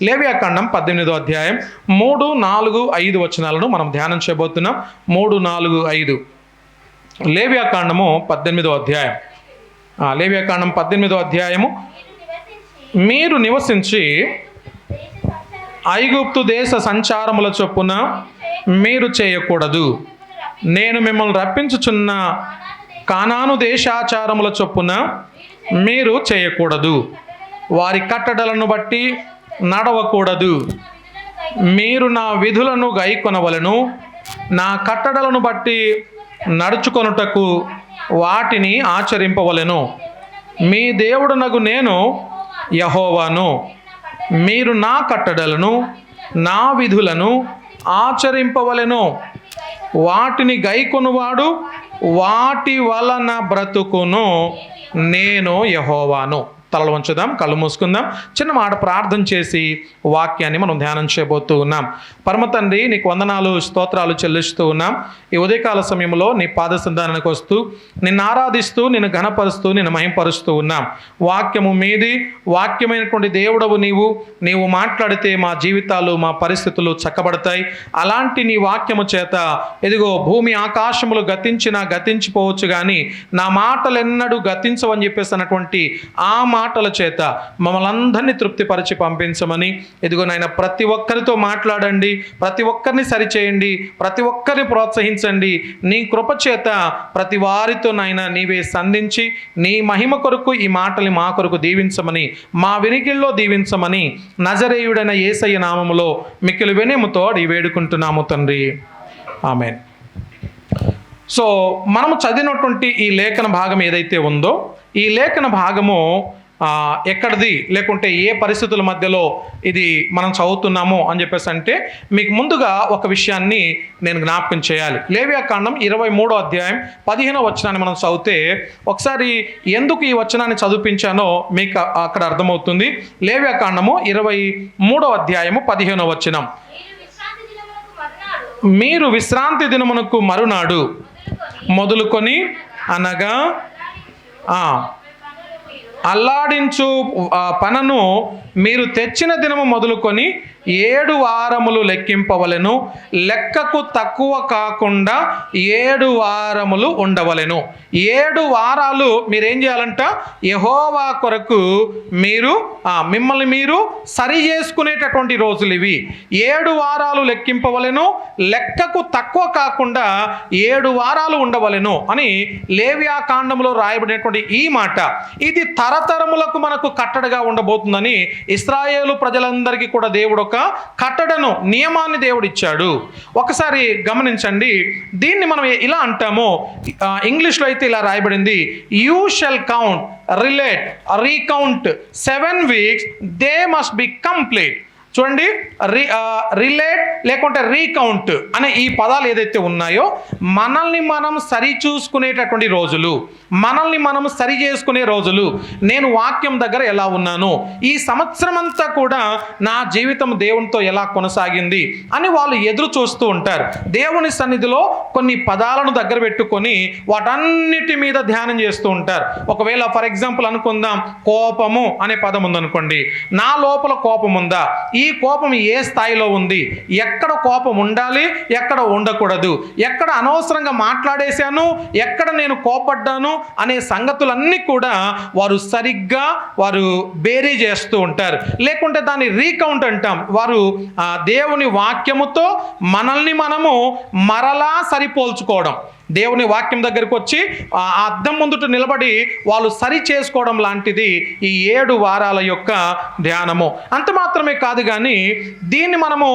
లేవియాకాండం 18వ అధ్యాయం 3, 4, 5 వచనాలను మనం ధ్యానం చేయబోతున్నాం. 3, 4, 5 లేవియాకాండము 18వ అధ్యాయం. లేవియాకాండం 18వ అధ్యాయము. మీరు నివసించి ఐగుప్తు దేశ సంచారముల చొప్పున మీరు చేయకూడదు. నేను మిమ్మల్ని రప్పించుచున్న కానాను దేశాచారముల చొప్పున మీరు చేయకూడదు. వారి కట్టడలను బట్టి నడవకూడదు. మీరు నా విధులను గైకొనవలెను. నా కట్టడలను బట్టి నడుచుకొనుటకు వాటిని ఆచరింపవలెను. మీ దేవుడనగు నేను యెహోవాను. మీరు నా కట్టడలను నా విధులను ఆచరింపవలెను. వాటిని గైకొనువాడు వాటి వలన బ్రతుకును. నేను యెహోవాను. తలలు వంచుదాం, కళ్ళు మూసుకుందాం. చిన్న మాట ప్రార్థన చేసి వాక్యాన్ని మనం ధ్యానం చేయబోతూ ఉన్నాం. పరమ తండ్రి, నీకు వందనాలు, స్తోత్రాలు చెల్లిస్తూ ఉన్నాం. ఈ ఉదయకాల సమయంలో నీ పాద సంధానానికి వస్తూ నిన్ను ఆరాధిస్తూ నిన్ను ఘనపరుస్తూ నిన్ను మహింపరుస్తూ ఉన్నాం. వాక్యము మీది, వాక్యమైనటువంటి దేవుడవు నీవు మాట్లాడితే మా జీవితాలు మా పరిస్థితులు చక్కబడతాయి. అలాంటి నీ వాక్యము చేత ఇదిగో భూమి ఆకాశములు గతించిపోవచ్చు కానీ నా మాటలు ఎన్నడూ గతించవని చెప్పేసి అన్నటువంటి ఆ మాటల చేత మమ్మల్ని అందరినీ తృప్తిపరిచి పంపించమని ఇదిగో నాయన ప్రతి ఒక్కరితో మాట్లాడండి, ప్రతి ఒక్కరిని సరిచేయండి, ప్రతి ఒక్కరిని ప్రోత్సహించండి. నీ కృప చేత ప్రతి వారితో నాయన నీవే సంధించి నీ మహిమ కొరకు ఈ మాటల్ని మా కొరకు దీవించమని, మా వినికిల్లో దీవించమని నజరేయుడైన యేసయ్య నామములో మిక్కిలి వినయముతో వేడుకుంటున్నాము తండ్రి. ఆమేన్. సో మనము చదివినటువంటి ఈ లేఖన భాగం ఏదైతే ఉందో ఈ లేఖన భాగము ఎక్కడిది, లేకుంటే ఏ పరిస్థితుల మధ్యలో ఇది మనం చదువుతున్నాము అని చెప్పేసి అంటే మీకు ముందుగా ఒక విషయాన్ని నేను జ్ఞాపకం చేయాలి. లేవియాకాండం 23వ అధ్యాయం 15వ వచనాన్ని మనం చదివితే ఒకసారి ఎందుకు ఈ వచనాన్ని చదివించానో మీకు అక్కడ అర్థమవుతుంది. లేవియాకాండము 23వ అధ్యాయము 15వ వచనం. మీరు విశ్రాంతి దినమునకు మరునాడు మొదలుకొని అనగా అల్లాడించు పనను మీరు తెచ్చిన దినము మొదలుకొని 7 వారములు లెక్కింపవలెను. లెక్కకు తక్కువ కాకుండా 7 వారములు ఉండవలెను. 7 వారాలు మీరేం చేయాలంట? యెహోవా కొరకు మీరు మిమ్మల్ని మీరు సరి చేసుకునేటటువంటి రోజులు ఇవి. 7 వారాలు లెక్కింపవలెను. లెక్కకు తక్కువ కాకుండా 7 వారాలు ఉండవలెను అని లేవియాకాండంలో రాయబడినటువంటి ఈ మాట ఇది తరతరములకు మనకు కట్టడగా ఉండబోతుందని ఇశ్రాయేలు ప్రజలందరికీ కూడా దేవుడు ఒక కట్టడను, నియమాన్ని దేవుడు ఇచ్చాడు. ఒకసారి గమనించండి. దీన్ని మనం ఇలా అంటాము, ఇంగ్లీష్లో అయితే ఇలా రాయబడింది, you shall count, relate, recount 7 weeks, they must be complete. చూడండి, రిలేట్ లేకుంటే రీకౌంట్ అనే ఈ పదాలు ఏదైతే ఉన్నాయో మనల్ని మనం సరి చూసుకునేటటువంటి రోజులు, మనల్ని మనం సరి చేసుకునే రోజులు. నేను వాక్యం దగ్గర ఎలా ఉన్నాను, ఈ సంవత్సరం అంతా కూడా నా జీవితం దేవునితో ఎలా కొనసాగింది అని వాళ్ళు ఎదురు చూస్తూ ఉంటారు. దేవుని సన్నిధిలో కొన్ని పదాలను దగ్గర పెట్టుకొని వాటన్నిటి మీద ధ్యానం చేస్తూ ఉంటారు. ఒకవేళ ఫర్ ఎగ్జాంపుల్ అనుకుందాం, కోపము అనే పదం ఉందనుకోండి. నా లోపల కోపం ఉందా? ఈ కోపం ఏ స్థాయిలో ఉంది? ఎక్కడ కోపం ఉండాలి, ఎక్కడ ఉండకూడదు, ఎక్కడ అనవసరంగా మాట్లాడేశాను, ఎక్కడ నేను కోపడ్డాను అనే సంగతులన్నీ కూడా వారు బేరీ చేస్తూ ఉంటారు. లేకుంటే దాన్ని రీకౌంట్ అంటాం. వారు దేవుని వాక్యముతో మనల్ని మనము మరలా సరిపోల్చుకోవడం, దేవుని వాక్యం దగ్గరికి వచ్చి ఆ అద్దం ముందుట నిలబడి వాళ్ళు సరి చేసుకోవడం లాంటిది ఈ 7 వారాల యొక్క ధ్యానము. అంత మాత్రమే కాదు కానీ దీన్ని మనము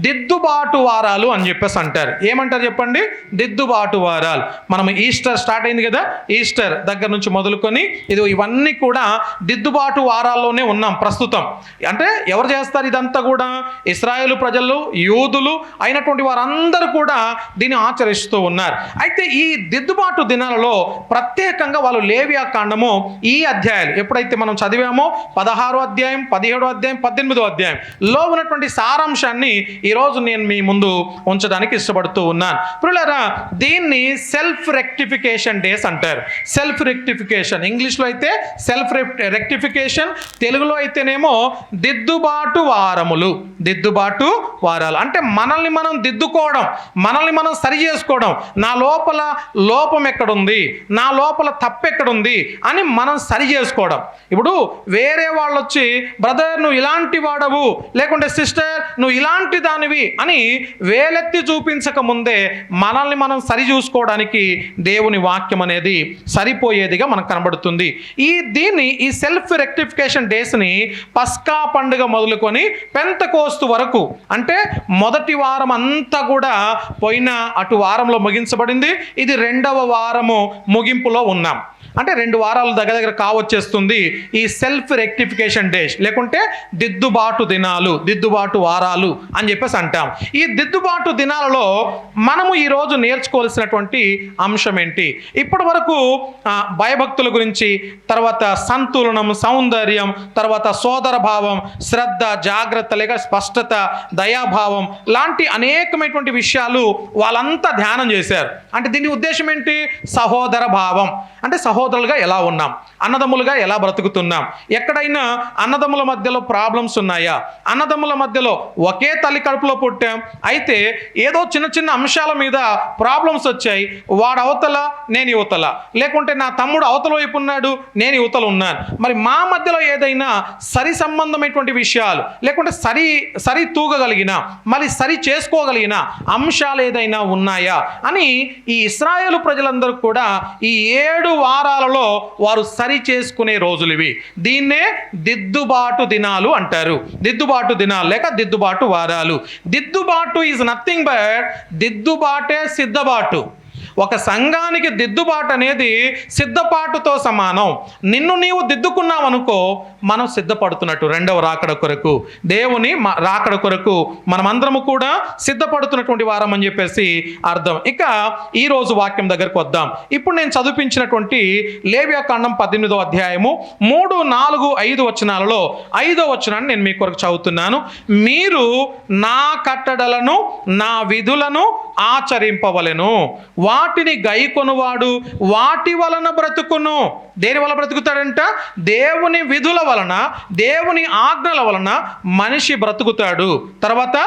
దిద్దుబాటు వారాలు అని చెప్పేసి అంటారు. ఏమంటారు చెప్పండి? దిద్దుబాటు వారాలు. మనం ఈస్టర్ స్టార్ట్ అయింది కదా, ఈస్టర్ దగ్గర నుంచి మొదలుకొని ఇవన్నీ కూడా దిద్దుబాటు వారాల్లోనే ఉన్నాం ప్రస్తుతం. అంటే ఎవరు చేస్తారు ఇదంతా కూడా? ఇశ్రాయేలు ప్రజలు, యూదులు అయినటువంటి వారందరూ కూడా దీన్ని ఆచరిస్తూ ఉన్నారు. అయితే ఈ దిద్దుబాటు దినాలలో ప్రత్యేకంగా వాళ్ళు లేవియా కాండము ఈ అధ్యాయాలు ఎప్పుడైతే మనం చదివామో 16వ అధ్యాయం, 17వ అధ్యాయం, 18వ అధ్యాయంలో ఉన్నటువంటి సారాంశాన్ని ఈరోజు నేను మీ ముందు ఉంచడానికి ఇష్టపడుతూ ఉన్నాను. ప్రియులారా, దీన్ని సెల్ఫ్ రెక్టిఫికేషన్ డేస్ అంటారు. సెల్ఫ్ రెక్టిఫికేషన్, ఇంగ్లీష్లో అయితే సెల్ఫ్ రెక్టిఫికేషన్, తెలుగులో అయితేనేమో దిద్దుబాటు వారములు. దిద్దుబాటు వారాలు అంటే మనల్ని మనం దిద్దుకోవడం, మనల్ని మనం సరి చేసుకోవడం. నా లోపల లోపం ఎక్కడుంది, నా లోపల తప్పు ఎక్కడుంది అని మనం సరి చేసుకోవడం. ఇప్పుడు వేరే వాళ్ళు వచ్చి బ్రదర్ నువ్వు ఇలాంటి వాడవు, లేకుంటే సిస్టర్ నువ్వు ఇలాంటి దానివి అని వేలెత్తి చూపించక ముందే మనల్ని మనం సరి చూసుకోవడానికి దేవుని వాక్యం అనేది సరిపోయేదిగా మనకు కనబడుతుంది. ఈ సెల్ఫ్ రెక్టిఫికేషన్ డేస్ని పస్కా పండుగ మొదలుకొని పెంతెకోస్తు వరకు, అంటే మొదటి వారం అంతా కూడా పోయిన అటు వారంలో ముగించబడింది. ఇది 2వ వారము ముగింపులో ఉన్నాం. అంటే 2 వారాలు దగ్గర కావచ్చేస్తుంది ఈ సెల్ఫ్ రెక్టిఫికేషన్ డేస్, లేకుంటే దిద్దుబాటు దినాలు, దిద్దుబాటు వారాలు అని చెప్పేసి అంటాం. ఈ దిద్దుబాటు దినాలలో మనము ఈరోజు నేర్చుకోవాల్సినటువంటి అంశం ఏంటి? ఇప్పటి వరకు భయభక్తుల గురించి, తర్వాత సంతులనం, సౌందర్యం, తర్వాత సోదర భావం, శ్రద్ధ, జాగ్రత్త లేక స్పష్టత, దయాభావం లాంటి అనేకమైనటువంటి విషయాలు వాళ్ళంతా ధ్యానం చేశారు. అంటే దీని ఉద్దేశం ఏంటి? సహోదర భావం అంటే సహోదరులుగా ఎలా ఉన్నాం, అన్నదమ్ములుగా ఎలా బ్రతుకుతున్నాం, ఎక్కడైనా అన్నదమ్ముల మధ్యలో ప్రాబ్లమ్స్ ఉన్నాయా, అన్నదమ్ముల మధ్యలో ఒకే తల్లి కడుపులో పుట్టాం, అయితే ఏదో చిన్న చిన్న అంశాల మీద ప్రాబ్లమ్స్ వచ్చాయి, వాడు అవతల నేను యువతల, లేకుంటే నా తమ్ముడు అవతల వైపు ఉన్నాడు నేను యువతల ఉన్నాను, మరి మా మధ్యలో ఏదైనా సరి సంబంధమైనటువంటి విషయాలు, లేకుంటే సరి తూగగలిగిన మరి సరి చేసుకోగలిగిన అంశాలు ఏదైనా ఉన్నాయా అని ఈ ఇశ్రాయేలు ప్రజలందరూ కూడా ఈ 7 వారాలలో వారు సరి చేసుకునే రోజులు ఇవి. దీన్నే దిద్దుబాటు దినాలు అంటారు. దిద్దుబాటు దినాలు లేక దిద్దుబాటు వారాలు. దిద్దుబాటు ఈజ్ నథింగ్ బట్ దిద్దుబాటే సిద్ధబాటు. ఒక సంఘానికి దిద్దుబాటు అనేది సిద్ధపాటుతో సమానం. నిన్ను నీవు దిద్దుకున్నావు అనుకో, మనం సిద్ధపడుతున్నట్టు 2వ రాకడ కొరకు, దేవుని రాకడ కొరకు మనమందరము కూడా సిద్ధపడుతున్నటువంటి వారం అని చెప్పేసి అర్థం. ఇక ఈరోజు వాక్యం దగ్గరకు వద్దాం. ఇప్పుడు నేను చదివించినటువంటి లేవియా కాండం 18వ అధ్యాయము 3, 4, 5 వచనాలలో 5వ వచనాన్ని నేను మీ కొరకు చదువుతున్నాను. మీరు నా కట్టడలను నా విధులను ఆచరింపవలెను, వాటిని గైకొనువాడు వాటి వలన బ్రతుకును. దేని వల్ల బ్రతుకుతాడంట? దేవుని విధుల వలన, దేవుని ఆజ్ఞల వలన మనిషి బ్రతుకుతాడు. తర్వాత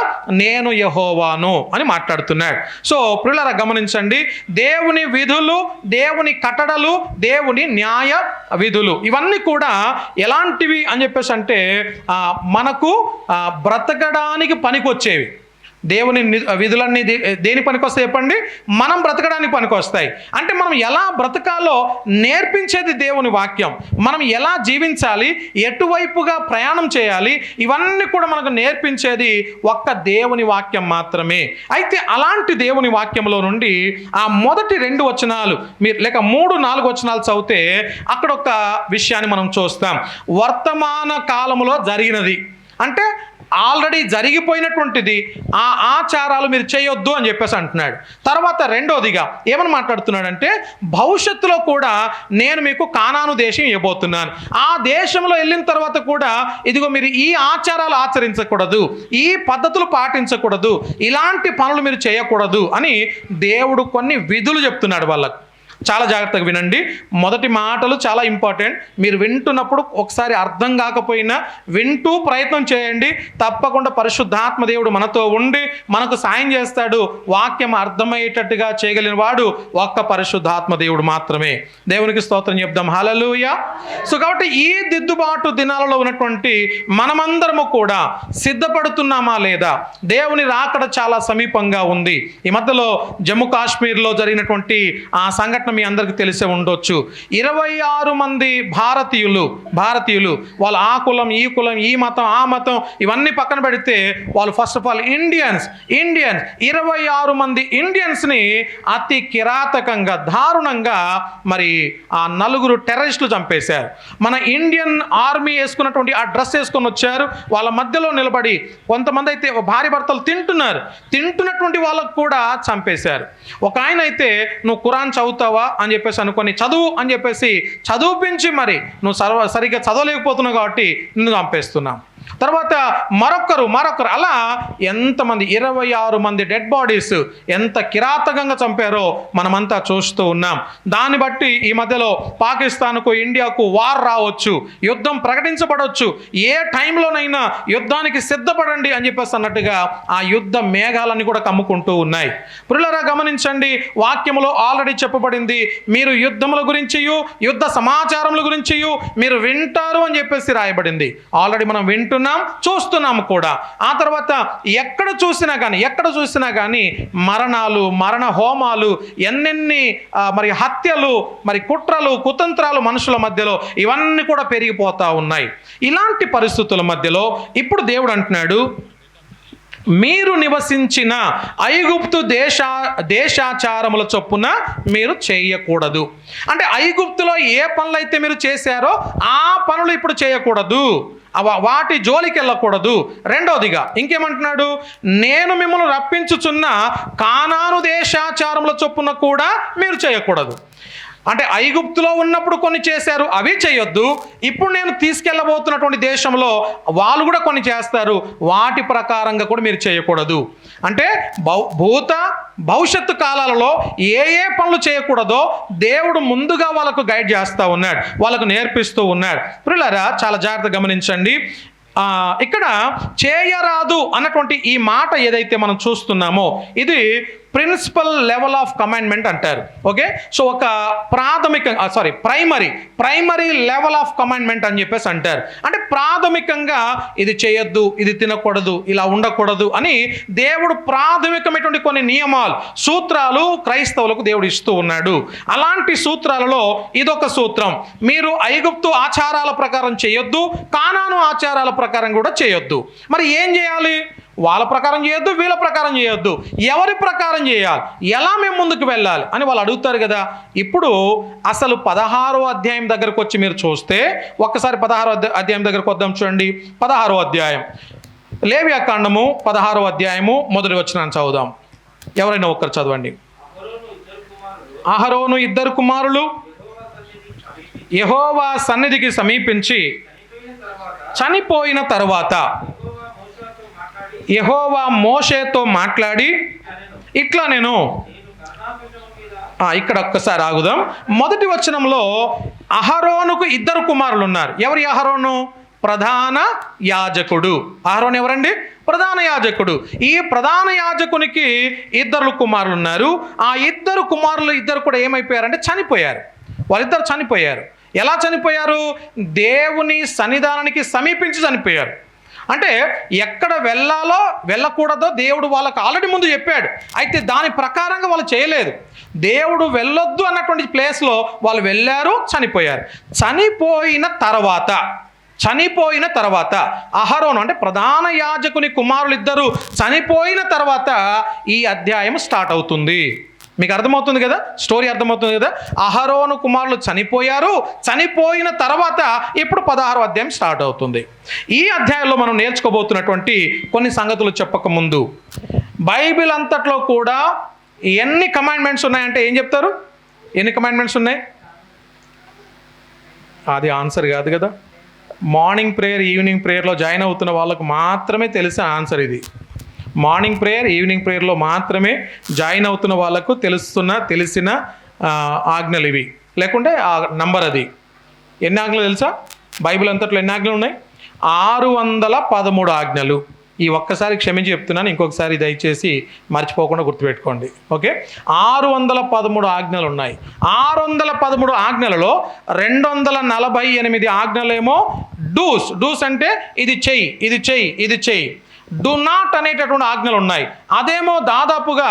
నేను యెహోవాను అని మాట్లాడుతున్నాడు. సో ప్రియులారా గమనించండి, దేవుని విధులు, దేవుని కట్టడలు, దేవుని న్యాయ విధులు ఇవన్నీ కూడా ఎలాంటివి అని చెప్పేసి అంటే మనకు బ్రతకడానికి పనికొచ్చేవి. దేవుని విధులన్నీ దేని పనికి వస్తాయి చెప్పండి? మనం బ్రతకడానికి పనికి వస్తాయి. అంటే మనం ఎలా బ్రతకాలో నేర్పించేది దేవుని వాక్యం. మనం ఎలా జీవించాలి, ఎటువైపుగా ప్రయాణం చేయాలి, ఇవన్నీ కూడా మనకు నేర్పించేది ఒక్క దేవుని వాక్యం మాత్రమే. అయితే అలాంటి దేవుని వాక్యంలో నుండి ఆ మొదటి 2 వచనాలు మీరు లేక 3, 4 వచనాలు చదివితే అక్కడ ఒక విషయాన్ని మనం చూస్తాం. వర్తమాన కాలంలో జరిగినది అంటే ఆల్రెడీ జరిగిపోయినటువంటిది, ఆ ఆచారాలు మీరు చేయొద్దు అని చెప్పేసి అంటున్నాడు. తర్వాత 2వదిగా ఏమని మాట్లాడుతున్నాడంటే, భవిష్యత్తులో కూడా నేను మీకు కానాను దేశం ఇవ్వబోతున్నాను, ఆ దేశంలో వెళ్ళిన తర్వాత కూడా ఇదిగో మీరు ఈ ఆచారాలు ఆచరించకూడదు, ఈ పద్ధతులు పాటించకూడదు, ఇలాంటి పనులు మీరు చేయకూడదు అని దేవుడు కొన్ని విధులు చెప్తున్నాడు వాళ్ళకు. చాలా జాగ్రత్తగా వినండి. మొదటి మాటలు చాలా ఇంపార్టెంట్. మీరు వింటున్నప్పుడు ఒకసారి అర్థం కాకపోయినా వింటూ ప్రయత్నం చేయండి. తప్పకుండా పరిశుద్ధాత్మ దేవుడు మనతో ఉండి మనకు సాయం చేస్తాడు. వాక్యం అర్థమయ్యేటట్టుగా చేయగలిగిన వాడు ఒక్క పరిశుద్ధాత్మ దేవుడు మాత్రమే. దేవునికి స్తోత్రం చెప్దాం. హల్లెలూయా. సో కాబట్టి ఈ దిద్దుబాటు దినాలలో ఉన్నటువంటి మనమందరము కూడా సిద్ధపడుతున్నామా లేదా? దేవుని రాకడ చాలా సమీపంగా ఉంది. ఈ మధ్యలో జమ్మూ కాశ్మీర్లో జరిగినటువంటి ఆ సంఘటన సంఘటన మీ అందరికీ తెలిసే ఉండొచ్చు. 26 మంది భారతీయులు వాళ్ళు ఆ కులం ఈ కులం ఈ మతం ఆ మతం ఇవన్నీ పక్కన పెడితే వాళ్ళు ఫస్ట్ ఆఫ్ ఆల్ ఇండియన్స్ 26 మంది ఇండియన్స్ని అతి కిరాతకంగా దారుణంగా మరి ఆ 4 టెర్రరిస్టులు చంపేశారు. మన ఇండియన్ ఆర్మీ వేసుకున్నటువంటి ఆ డ్రెస్ వేసుకొని వచ్చారు. వాళ్ళ మధ్యలో నిలబడి కొంతమంది అయితే భార్య భర్తలు తింటున్నటువంటి వాళ్ళకు కూడా చంపేశారు. ఒక ఆయన అయితే నువ్వు ఖురాన్ చదువుతావా అని చెప్పేసి అనుకొని చదువు అని చెప్పేసి చదివించి మరి నువ్వు సరిగ్గా చదవలేకపోతున్నావు కాబట్టి నిన్ను చంపేస్తున్నాం. తర్వాత మరొకరు అలా ఎంతమంది 26 మంది డెడ్ బాడీస్ ఎంత కిరాతకంగా చంపారో మనమంతా చూస్తూ ఉన్నాం. దాన్ని బట్టి ఈ మధ్యలో పాకిస్తాన్కు ఇండియాకు వార్ రావచ్చు, యుద్ధం ప్రకటించబడవచ్చు, ఏ టైంలోనైనా యుద్ధానికి సిద్ధపడండి అని చెప్పేసి అన్నట్టుగా ఆ యుద్ధ మేఘాలన్నీ కూడా కమ్ముకుంటూ ఉన్నాయి. ప్రియులారా గమనించండి, వాక్యములో ఆల్రెడీ చెప్పబడింది, మీరు యుద్ధముల గురించి యుద్ధ సమాచారముల గురించి మీరు వింటారు అని చెప్పేసి రాయబడింది. ఆల్రెడీ మనం వింటున్నాం, చూస్తున్నాము కూడా. ఆ తర్వాత ఎక్కడ చూసినా కానీ మరణాలు, మరణ హోమాలు, ఎన్నెన్ని మరి హత్యలు, మరి కుట్రలు కుతంత్రాలు మనుషుల మధ్యలో ఇవన్నీ కూడా పెరిగిపోతా ఉన్నాయి. ఇలాంటి పరిస్థితుల మధ్యలో ఇప్పుడు దేవుడు అంటున్నాడు, మీరు నివసించిన ఐగుప్తు దేశాచారముల చొప్పున మీరు చేయకూడదు. అంటే ఐగుప్తులో ఏ పనులైతే మీరు చేశారో ఆ పనులు ఇప్పుడు చేయకూడదు, వాటి జోలికి వెళ్ళకూడదు. రెండవదిగా ఇంకేమంటున్నాడు, నేను మిమ్మల్ని రప్పించుచున్న కానాను దేశాచారముల చొప్పున కూడా మీరు చేయకూడదు. అంటే ఐగుప్తులో ఉన్నప్పుడు కొన్ని చేశారు, అవి చేయొద్దు. ఇప్పుడు నేను తీసుకెళ్ళబోతున్నటువంటి దేశంలో వాళ్ళు కూడా కొన్ని చేస్తారు, వాటి ప్రకారంగా కూడా మీరు చేయకూడదు. అంటే భవిష్యత్తు కాలాలలో ఏ పనులు చేయకూడదో దేవుడు ముందుగా వాళ్ళకు గైడ్ చేస్తూ ఉన్నాడు, వాళ్ళకు నేర్పిస్తూ ఉన్నాడు. ప్రియులారా చాలా జాగ్రత్తగా గమనించండి. ఇక్కడ చేయరాదు అన్నటువంటి ఈ మాట ఏదైతే మనం చూస్తున్నామో ఇది ప్రిన్సిపల్ లెవెల్ ఆఫ్ కమాండ్మెంట్ అంటారు. ఓకే, సో ఒక ప్రైమరీ లెవెల్ ఆఫ్ కమాండ్మెంట్ అని చెప్పేసి అంటారు. అంటే ప్రాథమికంగా ఇది చేయొద్దు, ఇది తినకూడదు, ఇలా ఉండకూడదు అని దేవుడు ప్రాథమికమైనటువంటి కొన్ని నియమాలు, సూత్రాలు క్రైస్తవులకు దేవుడు ఇస్తూ ఉన్నాడు. అలాంటి సూత్రాలలో ఇదొక సూత్రం, మీరు ఐగుప్తు ఆచారాల ప్రకారం చేయొద్దు, కానాను ఆచారాల ప్రకారం కూడా చేయొద్దు. మరి ఏం చేయాలి? వాళ్ళ ప్రకారం చేయొద్దు, వీళ్ళ ప్రకారం చేయొద్దు, ఎవరి ప్రకారం చేయాలి, ఎలా మేము ముందుకు వెళ్ళాలి అని వాళ్ళు అడుగుతారు కదా. ఇప్పుడు అసలు 16వ అధ్యాయం దగ్గరకు వచ్చి మీరు చూస్తే, ఒక్కసారి 16వ అధ్యాయం దగ్గరకు వద్దాం. చూడండి, 16వ అధ్యాయం లేవియాకాండము 16వ అధ్యాయము మొదటి వచనాన్ని చదువుదాం. ఎవరైనా ఒక్కరు చదవండి. అహరోను 2 కుమారులు యెహోవా సన్నిధికి సమీపించి చనిపోయిన తరువాత యెహోవా మోషేతో మాట్లాడి ఇట్లా నేను ఇక్కడ ఒక్కసారి ఆగుదాం. మొదటి వచనంలో అహరోనుకు 2 కుమారులు ఉన్నారు. ఎవరి అహరోను? ప్రధాన యాజకుడు. అహరోను ఎవరండి? ప్రధాన యాజకుడు. ఈ ప్రధాన యాజకునికి 2 కుమారులు ఉన్నారు. ఆ 2 కుమారులు కూడా ఏమైపోయారంటే చనిపోయారు. వాళ్ళిద్దరు చనిపోయారు. ఎలా చనిపోయారు? దేవుని సన్నిధానానికి సమీపించి చనిపోయారు. అంటే ఎక్కడ వెళ్ళకూడదో దేవుడు వాళ్ళకు ఆల్రెడీ ముందు చెప్పాడు. అయితే దాని ప్రకారంగా వాళ్ళు చేయలేదు. దేవుడు వెళ్ళొద్దు అన్నటువంటి ప్లేస్లో వాళ్ళు వెళ్ళారు, చనిపోయారు. చనిపోయిన తర్వాత అహరోను అంటే ప్రధాన యాజకుని కుమారులు 2 చనిపోయిన తర్వాత ఈ అధ్యాయం స్టార్ట్ అవుతుంది. మీకు అర్థమవుతుంది కదా, స్టోరీ అర్థమవుతుంది కదా. అహరోను కుమారులు చనిపోయారు, చనిపోయిన తర్వాత ఇప్పుడు 16వ అధ్యాయం స్టార్ట్ అవుతుంది. ఈ అధ్యాయంలో మనం నేర్చుకోబోతున్నటువంటి కొన్ని సంగతులు చెప్పక ముందు, బైబిల్ అంతట్లో కూడా ఎన్ని కమాండ్మెంట్స్ ఉన్నాయంటే ఏం చెప్తారు? ఎన్ని కమాండ్మెంట్స్ ఉన్నాయి? అది ఆన్సర్ కాదు కదా. మార్నింగ్ ప్రేయర్, ఈవినింగ్ ప్రేయర్లో జాయిన్ అవుతున్న వాళ్ళకు మాత్రమే తెలిసిన ఆన్సర్ ఇది. మార్నింగ్ ప్రేయర్, ఈవినింగ్ ప్రేయర్లో మాత్రమే జాయిన్ అవుతున్న వాళ్ళకు తెలిసిన ఆజ్ఞలు ఇవి. లేకుంటే ఆ నంబర్ అది. ఎన్ని ఆజ్ఞలు తెలుసా? బైబిల్ అంతట్లో ఎన్ని ఆజ్ఞలు ఉన్నాయి? 613 ఆజ్ఞలు. ఈ ఒక్కసారి క్షమించి చెప్తున్నాను, ఇంకొకసారి దయచేసి మర్చిపోకుండా గుర్తుపెట్టుకోండి. ఓకే, 613 ఆజ్ఞలు ఉన్నాయి. 613 ఆజ్ఞలలో 248 ఆజ్ఞలేమో డూస్ అంటే ఇది చెయ్యి, ఇది చెయ్యి, ఇది చెయ్యి. డు నాట్ అనేటటువంటి ఆజ్ఞలు ఉన్నాయి. అదేమో దాదాపుగా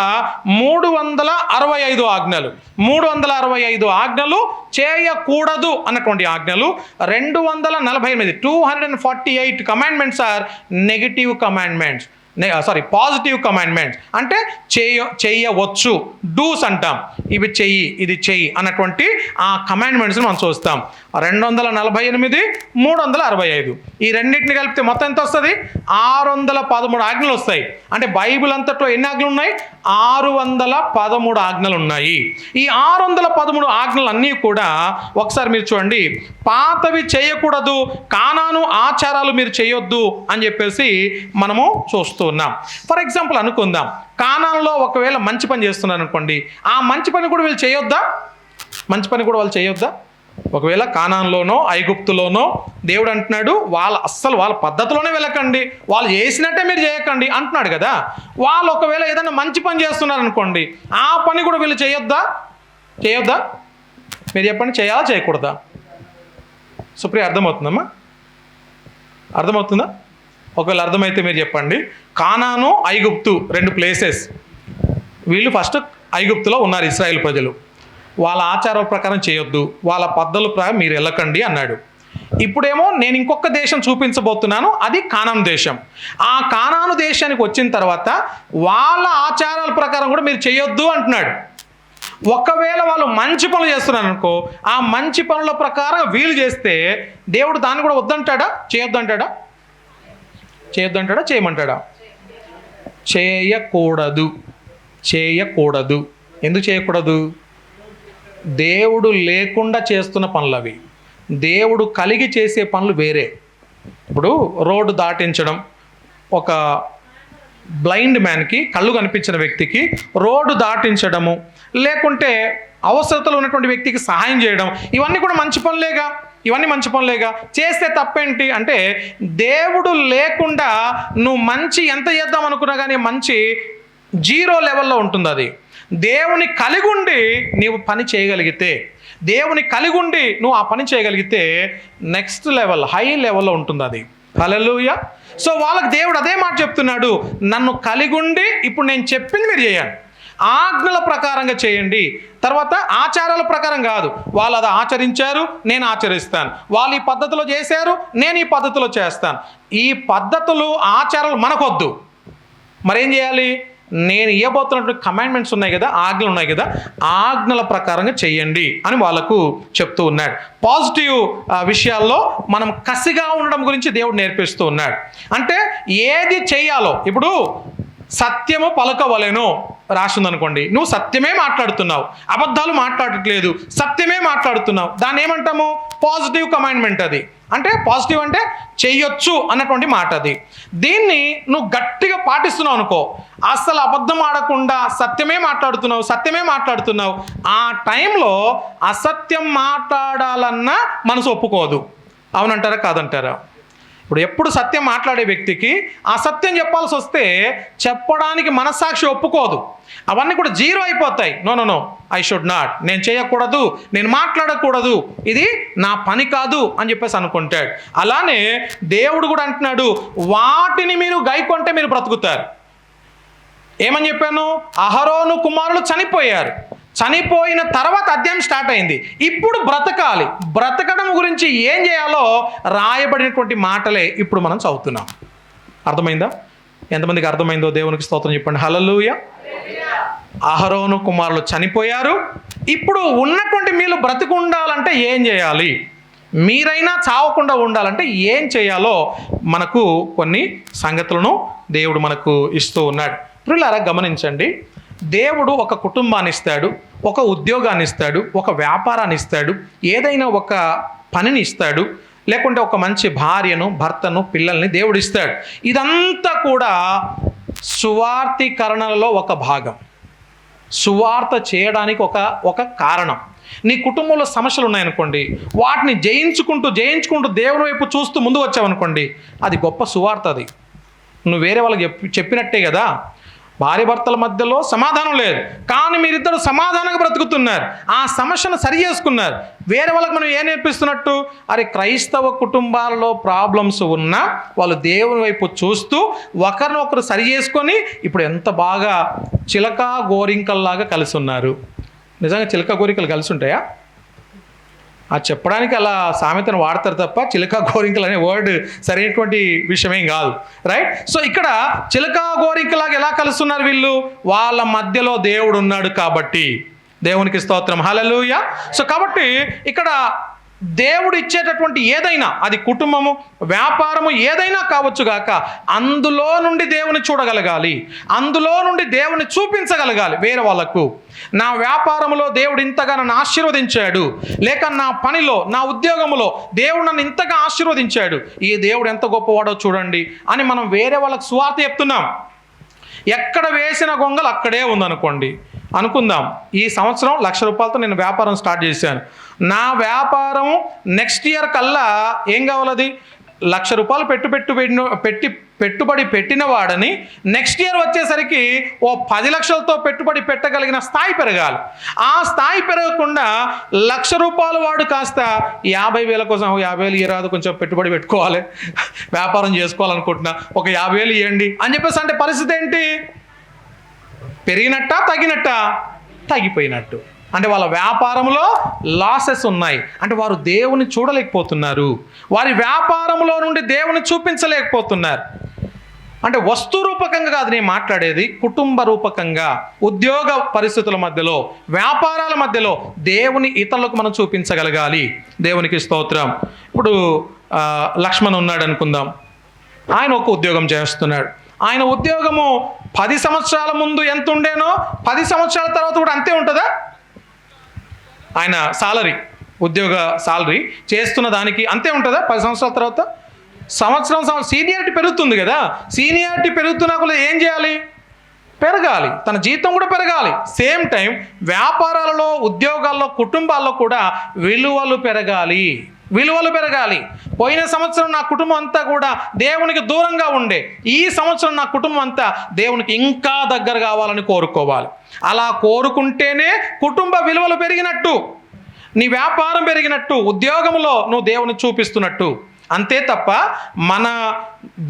365 ఆజ్ఞలు. 365 ఆజ్ఞలు చేయకూడదు అన్నటువంటి ఆజ్ఞలు. 248 248 commandments are negative commandments, positive commandments, అంటే చేయవచ్చు, డూస్ అంటాం. ఇవి చెయ్యి, ఇది చెయ్యి అన్నటువంటి ఆ కమాండ్మెంట్స్ని మనం చూస్తాం. 248 365 ఈ రెండింటిని కలిపితే మొత్తం ఎంత వస్తుంది? 613 ఆజ్ఞలు వస్తాయి. అంటే బైబిల్ అంతట్లో ఎన్ని ఆజ్ఞలు ఉన్నాయి? 613 ఆజ్ఞలు ఉన్నాయి. ఈ 613 ఆజ్ఞలు అన్నీ కూడా ఒకసారి మీరు చూడండి, పాతవి చేయకూడదు, కానాను ఆచారాలు మీరు చేయొద్దు అని చెప్పేసి మనము చూస్తూ ఉన్నాం. ఫర్ ఎగ్జాంపుల్ అనుకుందాం, కానాన్లో ఒకవేళ మంచి పని చేస్తున్నారు అనుకోండి, ఆ మంచి పని కూడా వీళ్ళు చేయొద్దా? మంచి పని కూడా వాళ్ళు చేయొద్దా? ఒకవేళ కానాన్లోనో ఐగుప్తులోనో దేవుడు అంటున్నాడు, వాళ్ళ పద్ధతిలోనే వెళ్ళకండి, వాళ్ళు చేసినట్టే మీరు చేయకండి అంటున్నాడు కదా. వాళ్ళు ఒకవేళ ఏదైనా మంచి పని చేస్తున్నారు అనుకోండి, ఆ పని కూడా వీళ్ళు చేయొద్దా? మీరు చెప్పండి, చేయాలా చేయకూడదా? సుప్రియ, అర్థమవుతుందమ్మా? అర్థమవుతుందా? ఒకవేళ అర్థమైతే మీరు చెప్పండి. కానాను, ఐగుప్తు 2 ప్లేసెస్. వీళ్ళు ఫస్ట్ ఐగుప్తులో ఉన్నారు ఇశ్రాయేల్ ప్రజలు. వాళ్ళ ఆచారం ప్రకారం చేయొద్దు, వాళ్ళ పద్ధతుల ప్రకారం మీరు వెళ్ళకండి అన్నాడు. ఇప్పుడేమో నేను ఇంకొక దేశం చూపించబోతున్నాను, అది కానాను దేశం. ఆ కానాను దేశానికి వచ్చిన తర్వాత వాళ్ళ ఆచారాల ప్రకారం కూడా మీరు చేయొద్దు అంటున్నాడు. ఒకవేళ వాళ్ళు మంచి పనులు చేస్తున్నారు అనుకో, ఆ మంచి పనుల ప్రకారం వీళ్ళు చేస్తే దేవుడు దాన్ని కూడా వద్దంటాడా? చేయొద్దంటాడా? చేయమంటాడా? చేయకూడదు. ఎందుకు చేయకూడదు? దేవుడు లేకుండా చేస్తున్న పనులు అవి. దేవుడు కలిగి చేసే పనులు వేరే. ఇప్పుడు రోడ్డు దాటించడం, ఒక బ్లైండ్ మ్యాన్కి, కళ్ళు కనిపించిన వ్యక్తికి రోడ్డు దాటించడము, లేకుంటే అవసరతలు ఉన్నటువంటి వ్యక్తికి సహాయం చేయడం, ఇవన్నీ కూడా మంచి పనులేగా. చేస్తే తప్పేంటి అంటే, దేవుడు లేకుండా నువ్వు మంచి ఎంత చేద్దాం అనుకున్నా కానీ మంచి 0 లెవెల్లో ఉంటుంది. అది దేవుని కలిగుండి నీవు పని చేయగలిగితే, దేవుని కలిగుండి నువ్వు ఆ పని చేయగలిగితే నెక్స్ట్ లెవెల్, హై లెవెల్లో ఉంటుంది అది. హల్లెలూయా. సో వాళ్ళకి దేవుడు అదే మాట చెప్తున్నాడు, నన్ను కలిగుండి ఇప్పుడు నేను చెప్పింది మీరు చేయండి, ఆజ్ఞల ప్రకారంగా చేయండి. తర్వాత ఆచారాల ప్రకారం కాదు, వాళ్ళు అది ఆచరించారు, నేను ఆచరిస్తాను. వాళ్ళు ఈ పద్ధతిలో చేశారు, నేను ఈ పద్ధతిలో చేస్తాను. ఈ పద్ధతులు, ఆచారాలు మనకొద్దు. మరేం చేయాలి? నేను ఇవ్వబోతున్నటువంటి కమాండ్మెంట్స్ ఉన్నాయి కదా, ఆజ్ఞలు ఉన్నాయి కదా, ఆజ్ఞల ప్రకారంగా చెయ్యండి అని వాళ్ళకు చెప్తూ ఉన్నాడు. పాజిటివ్ విషయాల్లో మనం కసిగా ఉండడం గురించి దేవుడు నేర్పిస్తూ ఉన్నాడు. అంటే ఏది చెయ్యాలో, ఇప్పుడు సత్యము పలకవలెను రాసిందనుకోండి, నువ్వు సత్యమే మాట్లాడుతున్నావు, అబద్ధాలు మాట్లాడట్లేదు, సత్యమే మాట్లాడుతున్నావు, దాన్ని ఏమంటాము? పాజిటివ్ కమాండ్మెంట్ అది. అంటే పాజిటివ్ అంటే చెయ్యొచ్చు అన్నటువంటి మాట అది. దీన్ని నువ్వు గట్టిగా పాటిస్తున్నావు అనుకో, అస్సలు అబద్ధం ఆడకుండా సత్యమే మాట్లాడుతున్నావు, ఆ టైంలో అసత్యం మాట్లాడాలన్నా మనసు ఒప్పుకోదు. అవునంటారా కాదంటారా? ఇప్పుడు ఎప్పుడు సత్యం మాట్లాడే వ్యక్తికి అసత్యం చెప్పాల్సి వస్తే చెప్పడానికి మనస్సాక్షి ఒప్పుకోదు. అవన్నీ కూడా 0 అయిపోతాయి. నో, ఐ షుడ్ నాట్, నేను చేయకూడదు, నేను మాట్లాడకూడదు, ఇది నా పని కాదు అని చెప్పేసి అనుకుంటాడు. అలానే దేవుడు కూడా అంటున్నాడు, వాటిని మీరు గైకొంటే మీరు బ్రతుకుతారు. ఏమని చెప్పాను? అహరోను కుమారులు చనిపోయిన తర్వాత అధ్యాయం స్టార్ట్ అయింది. ఇప్పుడు బ్రతకాలి. బ్రతకడం గురించి ఏం చేయాలో రాయబడినటువంటి మాటలే ఇప్పుడు మనం చదువుతున్నాం. అర్థమైందా? ఎంతమందికి అర్థమైందో దేవునికి స్తోత్రం చెప్పండి. హల్లెలూయా. అహరోను కుమారులు చనిపోయారు, ఇప్పుడు ఉన్నటువంటి మీరు బ్రతికి ఉండాలంటే ఏం చేయాలి, మీరైనా చావకుండా ఉండాలంటే ఏం చేయాలో మనకు కొన్ని సంగతులను దేవుడు మనకు ఇస్తూ ఉన్నాడు. ప్రియులారా, గమనించండి, దేవుడు ఒక కుటుంబాన్ని ఇస్తాడు, ఒక ఉద్యోగాన్ని ఇస్తాడు, ఒక వ్యాపారాన్ని ఇస్తాడు, ఏదైనా ఒక పనిని ఇస్తాడు, లేకుంటే ఒక మంచి భార్యను, భర్తను, పిల్లల్ని దేవుడు ఇస్తాడు. ఇదంతా కూడా సువార్తీకరణలో ఒక భాగం, సువార్త చేయడానికి ఒక కారణం. నీ కుటుంబంలో సమస్యలు ఉన్నాయనుకోండి, వాటిని జయించుకుంటూ దేవుని వైపు చూస్తూ ముందు వచ్చావనుకోండి, అది గొప్ప సువార్త. అది నువ్వు వేరే వాళ్ళకి చెప్పినట్టే కదా. భార్యాభర్తల మధ్యలో సమాధానం లేదు, కానీ మీరిద్దరు సమాధానంగా బ్రతుకుతున్నారు, ఆ సమస్యను సరి చేసుకున్నారు. వేరే వాళ్ళకి మనం ఏం నేర్పిస్తున్నట్టు? అరే, క్రైస్తవ కుటుంబాల్లో ప్రాబ్లమ్స్ ఉన్నా వాళ్ళు దేవుని వైపు చూస్తూ ఒకరినొకరు సరి చేసుకొని ఇప్పుడు ఎంత బాగా చిలక గోరింకల్లాగా కలిసి ఉన్నారు. నిజంగా చిలక గోరింకలు కలిసి ఉంటాయా? అది చెప్పడానికి అలా సామెతను వాడతారు తప్ప చిలక గోరింకలు అనే వర్డ్ సరైనటువంటి విషయమేం కాదు, రైట్? సో ఇక్కడ చిలక గోరింకలాగా ఎలా కలుస్తున్నారు వీళ్ళు? వాళ్ళ మధ్యలో దేవుడు ఉన్నాడు కాబట్టి. దేవునికి స్తోత్రం, హల్లెలూయా. సో కాబట్టి ఇక్కడ దేవుడు ఇచ్చేటటువంటి ఏదైనా, అది కుటుంబము, వ్యాపారము, ఏదైనా కావచ్చు గాక, అందులో నుండి దేవుని చూడగలగాలి, అందులో నుండి దేవుని చూపించగలగాలి వేరే వాళ్ళకు. నా వ్యాపారంలో దేవుడు ఇంతగా నన్ను ఆశీర్వదించాడు, లేక నా పనిలో, నా ఉద్యోగంలో దేవుడు నన్ను ఇంతగా ఆశీర్వదించాడు, ఈ దేవుడు ఎంత గొప్పవాడో చూడండి అని మనం వేరే వాళ్ళకు సువార్త చెప్తున్నాం. ఎక్కడ వేసిన గొంగలు అక్కడే ఉందనుకోండి, అనుకుందాం ఈ సంవత్సరం 1,00,000 రూపాయలతో నేను వ్యాపారం స్టార్ట్ చేశాను. నా వ్యాపారం నెక్స్ట్ ఇయర్ కల్లా ఏం కావాలది? 1,00,000 రూపాయలు పెట్టుబడి పెట్టిన వాడని నెక్స్ట్ ఇయర్ వచ్చేసరికి ఓ 10 లక్షలతో పెట్టుబడి పెట్టగలిగిన స్థాయి పెరగాలి. ఆ స్థాయి పెరగకుండా 1,00,000 రూపాయలు వాడు కాస్త 50,000 కోసం 50,000 ఇరాదు, కొంచెం పెట్టుబడి పెట్టుకోవాలి, వ్యాపారం చేసుకోవాలనుకుంటున్నా, ఒక 50,000 ఇవ్వండి అని చెప్పేసి అంటే పరిస్థితి ఏంటి? పెరిగినట్ట తగ్గినట్ట? తగ్గిపోయినట్టు. అంటే వాళ్ళ వ్యాపారంలో లాసెస్ ఉన్నాయి, అంటే వారు దేవుని చూడలేకపోతున్నారు, వారి వ్యాపారంలో నుండి దేవుని చూపించలేకపోతున్నారు. అంటే వస్తు రూపకంగా కాదు నేను మాట్లాడేది, కుటుంబ రూపకంగా, ఉద్యోగ పరిస్థితుల మధ్యలో, వ్యాపారాల మధ్యలో దేవుని ఇతరులకు మనం చూపించగలగాలి. దేవునికి స్తోత్రం. ఇప్పుడు లక్ష్మణ్ ఉన్నాడు అనుకుందాం, ఆయన ఒక ఉద్యోగం చేస్తున్నాడు. ఆయన ఉద్యోగము 10 సంవత్సరాల ముందు ఎంత ఉండేనో 10 సంవత్సరాల తర్వాత కూడా అంతే ఉంటుందా? ఆయన ఉద్యోగ సాలరీ చేస్తున్న దానికి అంతే ఉంటుందా 10 సంవత్సరాల తర్వాత? సంవత్సరం సీనియారిటీ పెరుగుతుంది కదా. సీనియారిటీ పెరుగుతున్నా కూడా ఏం చేయాలి? పెరగాలి, తన జీతం కూడా పెరగాలి. సేమ్ టైం వ్యాపారాలలో, ఉద్యోగాల్లో, కుటుంబాల్లో కూడా విలువలు పెరగాలి. పోయిన సంవత్సరం నా కుటుంబం అంతా కూడా దేవునికి దూరంగా ఉండే, ఈ సంవత్సరం నా కుటుంబం అంతా దేవునికి ఇంకా దగ్గర కావాలని కోరుకోవాలి. అలా కోరుకుంటేనే కుటుంబ విలువలు పెరిగినట్టు, నీ వ్యాపారం పెరిగినట్టు, ఉద్యోగంలో నువ్వు దేవుని చూపిస్తున్నట్టు. అంతే తప్ప మన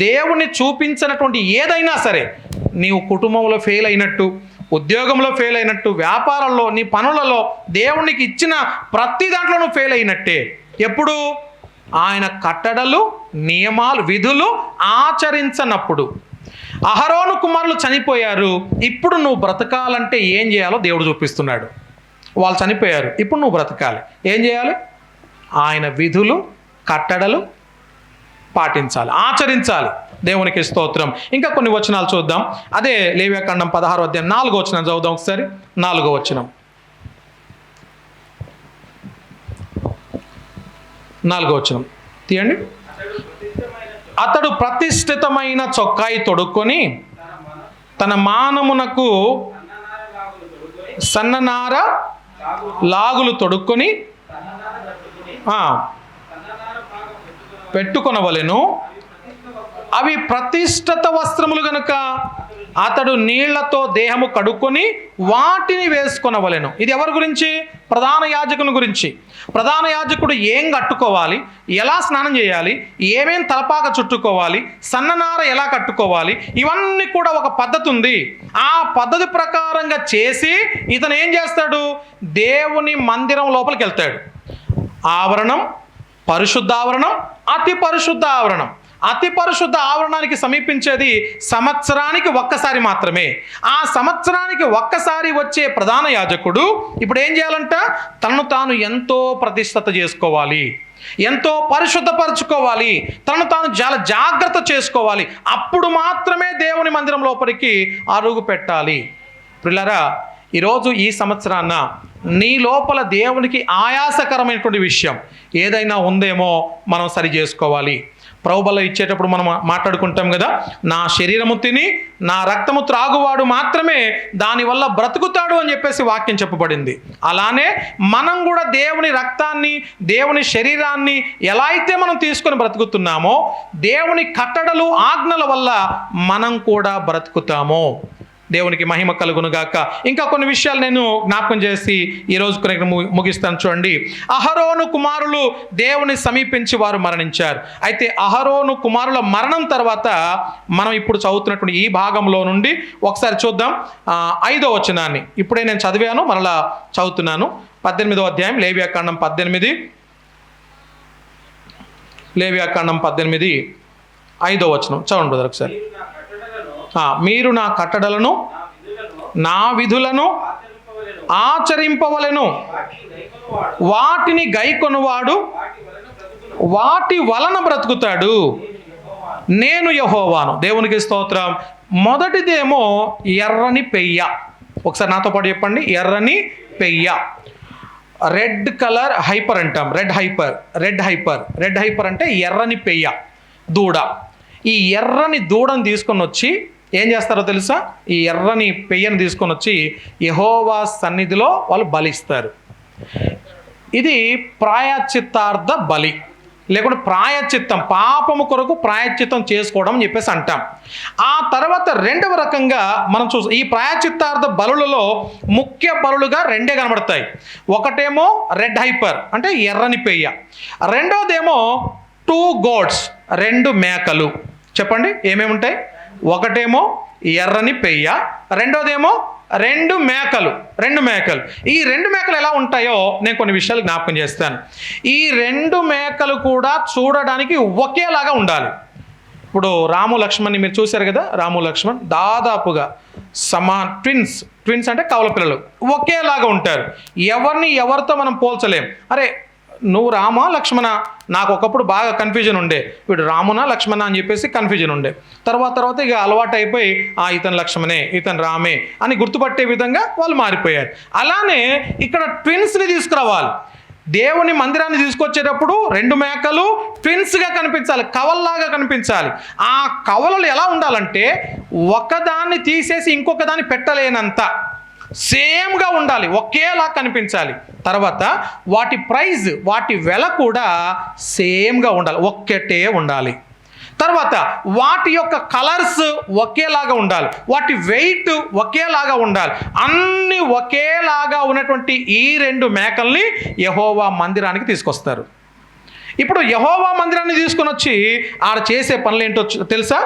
దేవుని చూపించినటువంటి ఏదైనా సరే నీవు కుటుంబంలో ఫెయిల్ అయినట్టు, ఉద్యోగంలో ఫెయిల్ అయినట్టు, వ్యాపారంలో, నీ పనులలో, దేవునికి ఇచ్చిన ప్రతి దాంట్లో నువ్వు ఫెయిల్ అయినట్టే. ఎప్పుడు? ఆయన కట్టడలు, నియమాలు, విధులు ఆచరించనప్పుడు. అహరోను కుమారులు చనిపోయారు, ఇప్పుడు నువ్వు బ్రతకాలంటే ఏం చేయాలో దేవుడు చూపిస్తున్నాడు. వాళ్ళు చనిపోయారు, ఇప్పుడు నువ్వు బ్రతకాలి, ఏం చేయాలి? ఆయన విధులు, కట్టడలు పాటించాలి, ఆచరించాలి. దేవునికి స్తోత్రం. ఇంకా కొన్ని వచనాలు చూద్దాం. అదే లేవ్యాకాండం 16వ అధ్యాయం 4వ వచనం చదువుదాం ఒకసారి. 4వ వచనం, 4వ వచనం తీయండి. అతడు ప్రతిష్ఠితమైన చొక్కాయి తొడుక్కొని తన మానమునకు సన్ననార లాగులు తొడుక్కొని పెట్టుకొనవలెను. అవి ప్రతిష్ఠిత వస్త్రములు గనుక అతడు నీళ్లతో దేహము కడుక్కొని వాటిని వేసుకొనవలెను. ఇది ఎవరి గురించి? ప్రధాన యాజకుని గురించి. ప్రధాన యాజకుడు ఏం కట్టుకోవాలి, ఎలా స్నానం చేయాలి, ఏమేం తలపాక చుట్టుకోవాలి, సన్ననార ఎలా కట్టుకోవాలి, ఇవన్నీ కూడా ఒక పద్ధతి ఉంది. ఆ పద్ధతి ప్రకారంగా చేసి ఇతను ఏం చేస్తాడు? దేవుని మందిరం లోపలికి వెళ్తాడు. ఆవరణం, పరిశుద్ధ ఆవరణం, అతి పరిశుద్ధ ఆవరణం. అతి పరిశుద్ధ ఆవరణానికి సమీపించేది సంవత్సరానికి ఒక్కసారి మాత్రమే. ఆ సంవత్సరానికి ఒక్కసారి వచ్చే ప్రధాన యాజకుడు ఇప్పుడు ఏం చేయాలంట? తనను తాను ఎంతో ప్రతిష్ఠత చేసుకోవాలి, ఎంతో పరిశుద్ధపరచుకోవాలి, తనను తాను చాలా జాగ్రత్త చేసుకోవాలి. అప్పుడు మాత్రమే దేవుని మందిరం లోపలికి అడుగు పెట్టాలి. ప్రియులారా, ఈరోజు ఈ సంవత్సరాన నీ లోపల దేవునికి ఆయాసకరమైనటువంటి విషయం ఏదైనా ఉందేమో మనం సరి చేసుకోవాలి. ప్రభుబల ఇచ్చేటప్పుడు మనం మాట్లాడుకుంటాం కదా, నా శరీరము తిని నా రక్తము త్రాగువాడు మాత్రమే దానివల్ల బ్రతుకుతాడు అని చెప్పేసి వాక్యం చెప్పబడింది. అలానే మనం కూడా దేవుని రక్తాన్ని, దేవుని శరీరాన్ని ఎలా అయితే మనం తీసుకొని బ్రతుకుతున్నామో, దేవుని కట్టడలు, ఆజ్ఞల వల్ల మనం కూడా బ్రతుకుతామో. దేవునికి మహిమ కలుగును గాక. ఇంకా కొన్ని విషయాలు నేను జ్ఞాపకం చేసి ఈరోజు కొన్ని ముగిస్తాను. చూడండి, అహరోను కుమారులు దేవుని సమీపించి వారు మరణించారు. అయితే అహరోను కుమారుల మరణం తర్వాత మనం ఇప్పుడు చదువుతున్నటువంటి ఈ భాగంలో నుండి ఒకసారి చూద్దాం 5వ వచనాన్ని. ఇప్పుడే నేను చదివాను, మరలా చదువుతున్నాను. 18వ అధ్యాయం లేవియాకాండం 18, లేవియాకాండం 18 5వ వచనం చదవండి బ్రదర్ ఒకసారి. మీరు నా కట్టడలను నా విధులను ఆచరింపవలెను, వాటిని గైకొనువాడు వాటి వలన బ్రతుకుతాడు, నేను యెహోవాను. దేవునికి స్తోత్రం. మొదటిదేమో ఎర్రని పెయ్య. ఒకసారి నాతో పాటు చెప్పండి, ఎర్రని పెయ్య. రెడ్ కలర్ హైపర్ అంటాం. రెడ్ హైపర్ అంటే ఎర్రని పెయ్య, దూడ. ఈ ఎర్రని దూడను తీసుకొని వచ్చి ఏం చేస్తారో తెలుసా? ఈ ఎర్రని పెయ్యను తీసుకొని వచ్చి యెహోవా సన్నిధిలో వాళ్ళు బలిస్తారు. ఇది ప్రాయశ్చిత్తార్థ బలి, లేకుంటే ప్రాయశ్చిత్తం, పాపము కొరకు ప్రాయశ్చిత్తం చేసుకోవడం అని చెప్పేసి అంటాం. ఆ తర్వాత రెండవ రకంగా మనం చూస్తాం, ఈ ప్రాయశ్చిత్తార్థ బలులలో ముఖ్య బలులుగా రెండే కనబడతాయి. ఒకటేమో రెడ్ హైపర్ అంటే ఎర్రని పెయ్య, రెండోదేమో 2 goats 2 మేకలు. చెప్పండి ఏమేమి ఉంటాయి? ఒకటేమో ఎర్రని పెయ్య, రెండోదేమో 2 మేకలు. ఈ 2 మేకలు ఎలా ఉంటాయో నేను కొన్ని విషయాలు జ్ఞాపకం చేస్తాను. ఈ 2 మేకలు కూడా చూడడానికి ఒకేలాగా ఉండాలి. ఇప్పుడు రాము లక్ష్మణ్ని మీరు చూశారు కదా, రాము లక్ష్మణ్ దాదాపుగా ట్విన్స్ అంటే కవల పిల్లలు, ఒకేలాగా ఉంటారు. ఎవరితో మనం పోల్చలేం. అరే నువ్వు రామా లక్ష్మణ, నాకు ఒకప్పుడు బాగా కన్ఫ్యూజన్ ఉండే, వీడు రామునా లక్ష్మణ అని చెప్పేసి కన్ఫ్యూజన్ ఉండే. తర్వాత ఇక అలవాటు అయిపోయి ఇతను లక్ష్మణే, ఇతను రామే అని గుర్తుపట్టే విధంగా వాళ్ళు మారిపోయారు. అలానే ఇక్కడ ట్విన్స్ని తీసుకురావాలి. దేవుని మందిరాన్ని తీసుకొచ్చేటప్పుడు 2 మేకలు ట్విన్స్గా కనిపించాలి, కవల్లాగా కనిపించాలి. ఆ కవలలు ఎలా ఉండాలంటే ఒకదాన్ని తీసేసి ఇంకొక దాన్ని పెట్టలేనంత సేమ్గా ఉండాలి, ఒకేలా కనిపించాలి. తర్వాత వాటి ప్రైజ్, వాటి వెల కూడా సేమ్గా ఉండాలి, ఒక్కటే ఉండాలి. తర్వాత వాటి యొక్క కలర్స్ ఒకేలాగా ఉండాలి, వాటి వెయిట్ ఒకేలాగా ఉండాలి. అన్నీ ఒకేలాగా ఉన్నటువంటి ఈ 2 మేకల్ని యెహోవా మందిరానికి తీసుకొస్తారు. ఇప్పుడు యెహోవా మందిరాన్ని తీసుకొని వచ్చి ఆడ చేసే పనులు ఏంటో తెలుసా?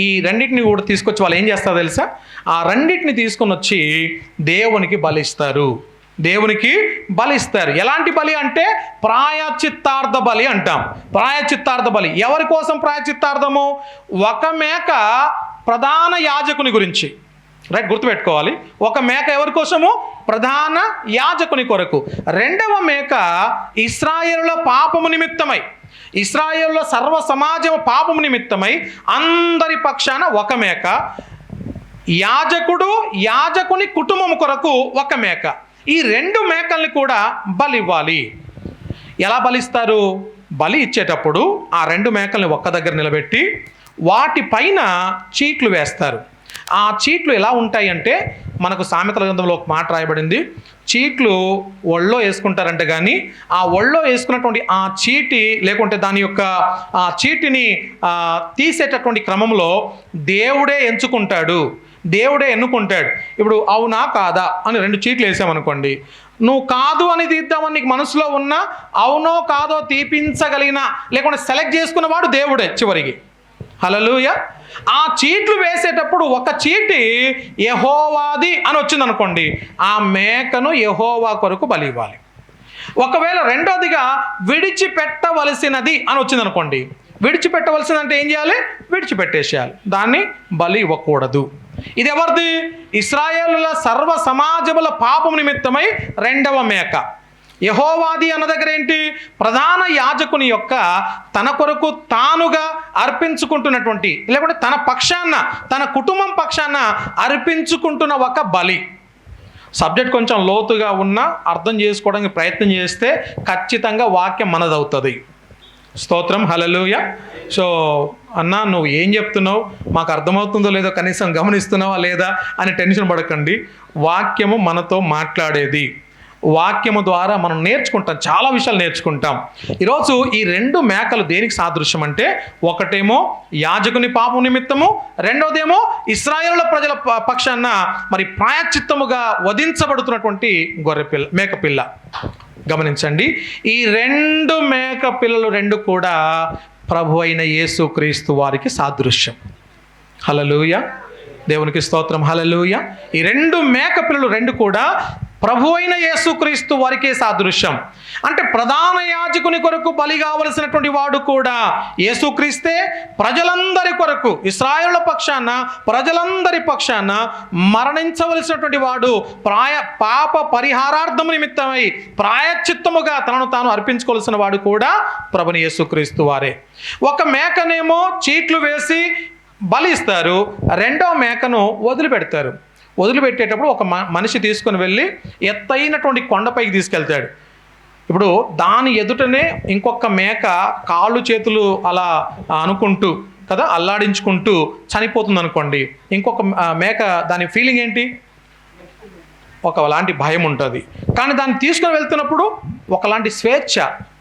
ఈ రెండింటిని కూడా తీసుకొచ్చి వాళ్ళు ఏం చేస్తారో తెలుసా? ఆ రెండింటిని తీసుకొని వచ్చి దేవునికి బలిస్తారు. ఎలాంటి బలి అంటే ప్రాయశ్చిత్తార్థ బలి అంటాం. ప్రాయశ్చిత్తార్థ బలి ఎవరి కోసం ప్రాయశ్చిత్తార్థము? ఒక మేక ప్రధాన యాజకుని గురించి, రైట్, గుర్తుపెట్టుకోవాలి. ఒక మేక ఎవరి కోసము? ప్రధాన యాజకుని కొరకు. రెండవ మేక ఇశ్రాయేలుల పాపము నిమిత్తమై, ఇశ్రాయేలుల సర్వ సమాజం పాపము నిమిత్తమై అందరి పక్షాన ఒక మేక, యాజకుని కుటుంబం కొరకు ఒక మేక. ఈ 2 మేకల్ని కూడా బలి ఇవ్వాలి. ఎలా బలిస్తారు? బలి ఇచ్చేటప్పుడు ఆ 2 మేకల్ని ఒక్క దగ్గర నిలబెట్టి వాటి పైన చీట్లు వేస్తారు. ఆ చీట్లు ఎలా ఉంటాయి అంటే, మనకు సామెతల గ్రంథంలో ఒక మాట రాయబడింది, చీట్లు ఒళ్ళో వేసుకుంటారంట. కానీ ఆ ఒళ్ళో వేసుకున్నటువంటి ఆ చీటి, లేకుంటే దాని యొక్క ఆ చీటిని తీసేటటువంటి క్రమంలో దేవుడే ఎన్నుకుంటాడు. ఇప్పుడు అవునా కాదా అని 2 చీట్లు వేసామనుకోండి, నువ్వు కాదు అని తీద్దామని నీకు మనసులో ఉన్న అవునో కాదో తీపించగలిగిన, లేకుంటే సెలెక్ట్ చేసుకున్నవాడు దేవుడే చివరికి. హల్లెలూయా. ఆ చీట్లు వేసేటప్పుడు ఒక చీటి యెహోవాది అని వచ్చిందనుకోండి, ఆ మేకను యెహోవా కొరకు బలి ఇవ్వాలి. ఒకవేళ రెండోదిగా విడిచిపెట్టవలసినది అని వచ్చిందనుకోండి, విడిచిపెట్టవలసిందంటే ఏం చేయాలి? విడిచిపెట్టేసేయాలి, దాన్ని బలి ఇవ్వకూడదు. ఇది ఎవరిది? ఇశ్రాయేలుల సర్వ సమాజముల పాపం నిమిత్తమై రెండవ మేక. యెహోవాది అన్న దగ్గర ఏంటి? ప్రధాన యాజకుని యొక్క తన కొరకు తానుగా అర్పించుకుంటున్నటువంటి, లేకుంటే తన పక్షాన, తన కుటుంబం పక్షాన అర్పించుకుంటున్న ఒక బలి. సబ్జెక్ట్ కొంచెం లోతుగా ఉన్నా అర్థం చేసుకోవడానికి ప్రయత్నం చేస్తే ఖచ్చితంగా వాక్యం మనదవుతుంది. స్తోత్రం, హల్లెలూయా. సో అన్నా నువ్వు ఏం చెప్తున్నావు, మాకు అర్థమవుతుందో లేదో కనీసం గమనిస్తున్నావా లేదా అని టెన్షన్ పడకండి. వాక్యము మనతో మాట్లాడేది. వాక్యము ద్వారా మనం నేర్చుకుంటాం, చాలా విషయాలు నేర్చుకుంటాం. ఈరోజు ఈ 2 మేకలు దేనికి సాదృశ్యం అంటే, ఒకటేమో యాజకుని పాపం నిమిత్తము, రెండోదేమో ఇశ్రాయేలు ప్రజల పక్షాన మరి ప్రాయశ్చిత్తముగా వధించబడుతున్నటువంటి గొర్రెపిల్ల, మేకపిల్ల. గమనించండి, ఈ 2 మేకపిల్లలు 2 కూడా ప్రభు అయిన యేసుక్రీస్తు వారికి సాదృశ్యం. హల్లెలూయా, దేవునికి స్తోత్రం. హల్లెలూయా. ఈ 2 మేకపిల్లలు 2 కూడా ప్రభు అయిన యేసుక్రీస్తు వారికే సాదృశ్యం. అంటే ప్రధాన యాజకుని కొరకు బలి కావలసినటువంటి వాడు కూడా యేసుక్రీస్తే, ప్రజలందరి కొరకు, ఇశ్రాయేలు పక్షాన ప్రజలందరి పక్షాన మరణించవలసినటువంటి వాడు, పాప పరిహారార్థము నిమిత్తమై ప్రాయశ్చిత్తముగా తనను తాను అర్పించుకోవాల్సిన వాడు కూడా ప్రభుని యేసుక్రీస్తు వారే. ఒక మేకనేమో చీట్లు వేసి బలి ఇస్తారు, రెండో మేకను వదిలిపెడతారు. వదిలిపెట్టేటప్పుడు ఒక మనిషి తీసుకొని వెళ్ళి ఎత్తైనటువంటి కొండపైకి తీసుకెళ్తాడు. ఇప్పుడు దాని ఎదుటనే ఇంకొక మేక కాళ్ళు చేతులు అలా అనుకుంటూ కదా అల్లాడించుకుంటూ చనిపోతుంది అనుకోండి, ఇంకొక మేక దాని ఫీలింగ్ ఏంటి? ఒకలాంటి భయం ఉంటుంది. కానీ దాన్ని తీసుకొని వెళ్తున్నప్పుడు ఒకలాంటి స్వేచ్ఛ,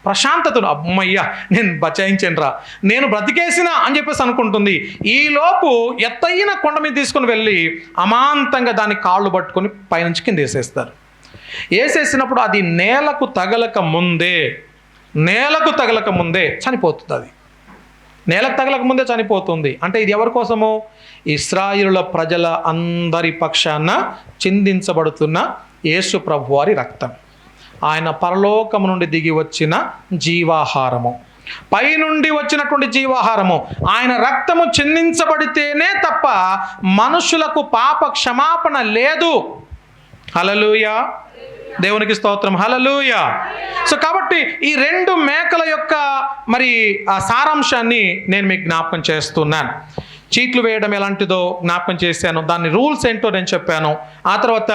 ప్రశాంతతను, అమ్మయ్యా నేను బచాయించనురా, నేను బ్రతికేసినా అని చెప్పేసి అనుకుంటుంది. ఈలోపు ఎత్తైన కొండ మీద తీసుకొని వెళ్ళి అమాంతంగా దాని కాళ్ళు పట్టుకొని పైనుంచి కింద వేసేస్తారు. వేసేసినప్పుడు అది నేలకు తగలక ముందే చనిపోతుంది. అది నేలకు తగలక ముందే చనిపోతుంది. అంటే ఇది ఎవరి కోసము? ఇశ్రాయేలుల ప్రజల అందరి పక్షాన చిందించబడుతున్న యేసు ప్రభు వారి రక్తం. ఆయన పరలోకము నుండి దిగి వచ్చిన జీవాహారము, పైనుండి వచ్చినటువంటి జీవాహారము. ఆయన రక్తము చిందించబడితేనే తప్ప మనుషులకు పాప క్షమాపణ లేదు. హల్లెలూయా, దేవునికి స్తోత్రం. హల్లెలూయా. సో కాబట్టి ఈ 2 మేకల యొక్క మరి ఆ సారాంశాన్ని నేను మీకు జ్ఞాపకం చేస్తున్నాను. చీట్లు వేయడం ఎలాంటిదో జ్ఞాపకం చేశాను, దాని రూల్స్ ఏంటో నేను చెప్పాను. ఆ తర్వాత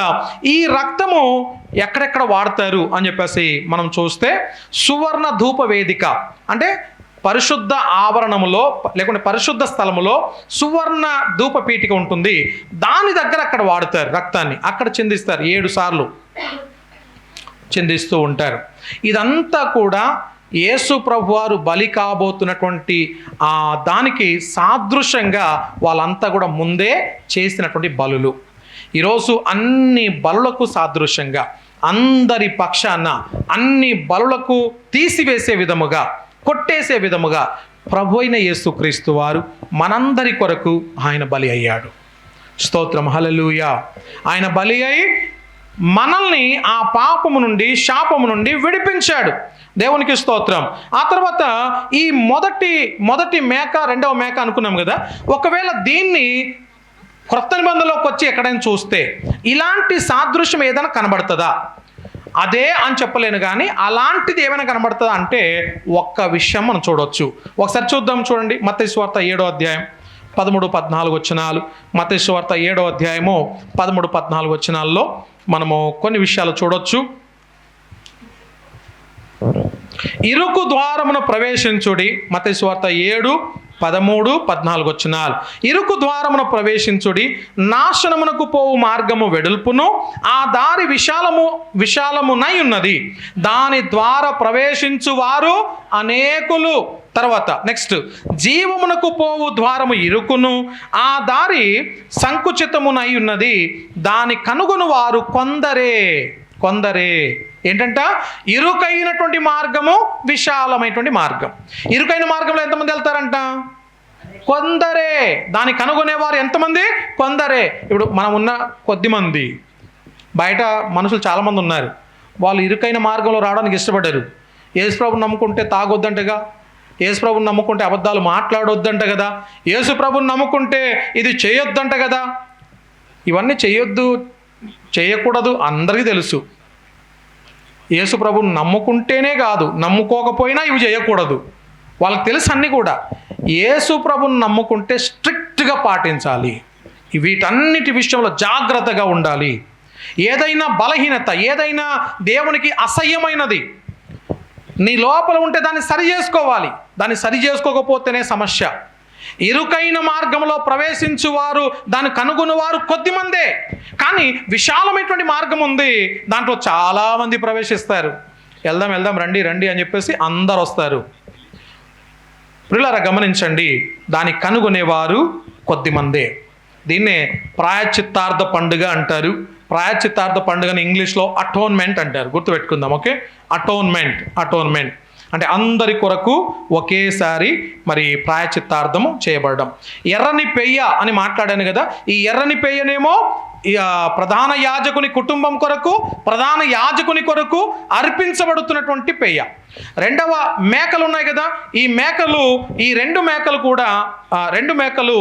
ఈ రక్తము ఎక్కడెక్కడ వాడతారు అని చెప్పేసి మనం చూస్తే, సువర్ణ ధూప వేదిక అంటే పరిశుద్ధ ఆవరణములో లేకుంటే పరిశుద్ధ స్థలములో సువర్ణ ధూప పీఠిక ఉంటుంది. దాని దగ్గర అక్కడ వాడతారు రక్తాన్ని, అక్కడ చిందిస్తారు. 7 సార్లు చిందిస్తూ ఉంటారు. ఇదంతా కూడా యేసు ప్రభువారు బలి కాబోతున్నటువంటి దానికి సాదృశ్యంగా వాళ్ళంతా కూడా ముందే చేసినటువంటి బలులు. ఈరోజు అన్ని బలులకు సాదృశ్యంగా, అందరి పక్షాన అన్ని బలులకు తీసివేసే విధముగా, కొట్టేసే విధముగా ప్రభు అయిన యేసుక్రీస్తు వారు మనందరి కొరకు ఆయన బలి అయ్యాడు. స్తోత్రం. హల్లెలూయా. ఆయన బలి అయి మనల్ని ఆ పాపము నుండి, శాపము నుండి విడిపించాడు. దేవునికి స్తోత్రం. ఆ తర్వాత ఈ మొదటి మేక, రెండవ మేక అనుకున్నాం కదా. ఒకవేళ దీన్ని క్రొత్త నిబంధనలోకి వచ్చి ఎక్కడైనా చూస్తే ఇలాంటి సాదృశ్యం ఏదైనా కనబడుతుందా? అదే అని చెప్పలేను, కానీ అలాంటిది ఏమైనా కనబడుతుందా అంటే ఒక్క విషయం మనం చూడవచ్చు. ఒకసారి చూద్దాం. చూడండి, మత్తయి సువార్త 7వ అధ్యాయం 13-14 వచనాలు. మత్తయి సువార్త 7వ అధ్యాయము 13-14 వచనాల్లో మనము కొన్ని విషయాలు చూడొచ్చు. ఇరుకు ద్వారమును ప్రవేశించుడి. మత్తయి సువార్త 7:13-14 వచనాలు. ఇరుకు ద్వారమును ప్రవేశించుడి, నాశనమునకు పోవు మార్గము వెడల్పును, ఆ దారి విశాలమునై ఉన్నది, దాని ద్వారా ప్రవేశించు వారు అనేకులు. తర్వాత నెక్స్ట్, జీవమునకు పోవు ద్వారము ఇరుకును, ఆ దారి సంకుచితమునై ఉన్నది, దాని కనుగొను వారు కొందరే. ఏంటంట? ఇరుకైనటువంటి మార్గము, విశాలమైనటువంటి మార్గం. ఇరుకైన మార్గంలో ఎంతమంది వెళ్తారంట? కొందరే. దాన్ని కనుగొనేవారు ఎంతమంది? కొందరే. ఇప్పుడు మనం ఉన్న కొద్ది మంది, బయట మనుషులు చాలామంది ఉన్నారు, వాళ్ళు ఇరుకైన మార్గంలో రావడానికి ఇష్టపడ్డారు. యేసుప్రభుని నమ్ముకుంటే తాగొద్దంటగా, యేసుప్రభుని నమ్ముకుంటే అబద్ధాలు మాట్లాడొద్దంట కదా, యేసుప్రభుని నమ్ముకుంటే ఇది చేయొద్దంట కదా. ఇవన్నీ చేయకూడదు అందరికీ తెలుసు. యేసుప్రభుని నమ్ముకుంటేనే కాదు, నమ్ముకోకపోయినా ఇవి చేయకూడదు, వాళ్ళకి తెలుసు అన్నీ కూడా. యేసుప్రభుని నమ్ముకుంటే స్ట్రిక్ట్గా పాటించాలి, వీటన్నిటి విషయంలో జాగ్రత్తగా ఉండాలి. ఏదైనా బలహీనత, ఏదైనా దేవునికి అసహ్యమైనది నీ లోపల ఉంటే దాన్ని సరి చేసుకోవాలి. దాన్ని సరి చేసుకోకపోతేనే సమస్య. ఇరుకైన మార్గంలో ప్రవేశించువారు, దాన్ని కనుగొనువారు కొద్దిమందే. కానీ విశాలమైనటువంటి మార్గం ఉంది, దాంట్లో చాలామంది ప్రవేశిస్తారు. వెళ్దాం వెళ్దాం, రండి రండి అని చెప్పేసి అందరు వస్తారు. ప్రియులారా గమనించండి, దాన్ని కనుగొనేవారు కొద్దిమందే. దీన్నే ప్రాయశ్చిత్తార్థ పండుగ అంటారు. ప్రాయశ్చిత్తార్థ పండుగని ఇంగ్లీష్లో అటోన్మెంట్ అంటారు. గుర్తుపెట్టుకుందాం, ఓకే. అటోన్మెంట్ అంటే అందరి కొరకు ఒకేసారి మరి ప్రాయశ్చిత్తార్థము చేయబడడం. ఎర్రని పెయ్య అని మాట్లాడాను కదా, ఈ ఎర్రని పెయ్యనేమో ప్రధాన యాజకుని కుటుంబం కొరకు, ప్రధాన యాజకుని కొరకు అర్పించబడుతున్నటువంటి పెయ్య. రెండవ మేకలు ఉన్నాయి కదా, ఈ రెండు మేకలు కూడా రెండు మేకలు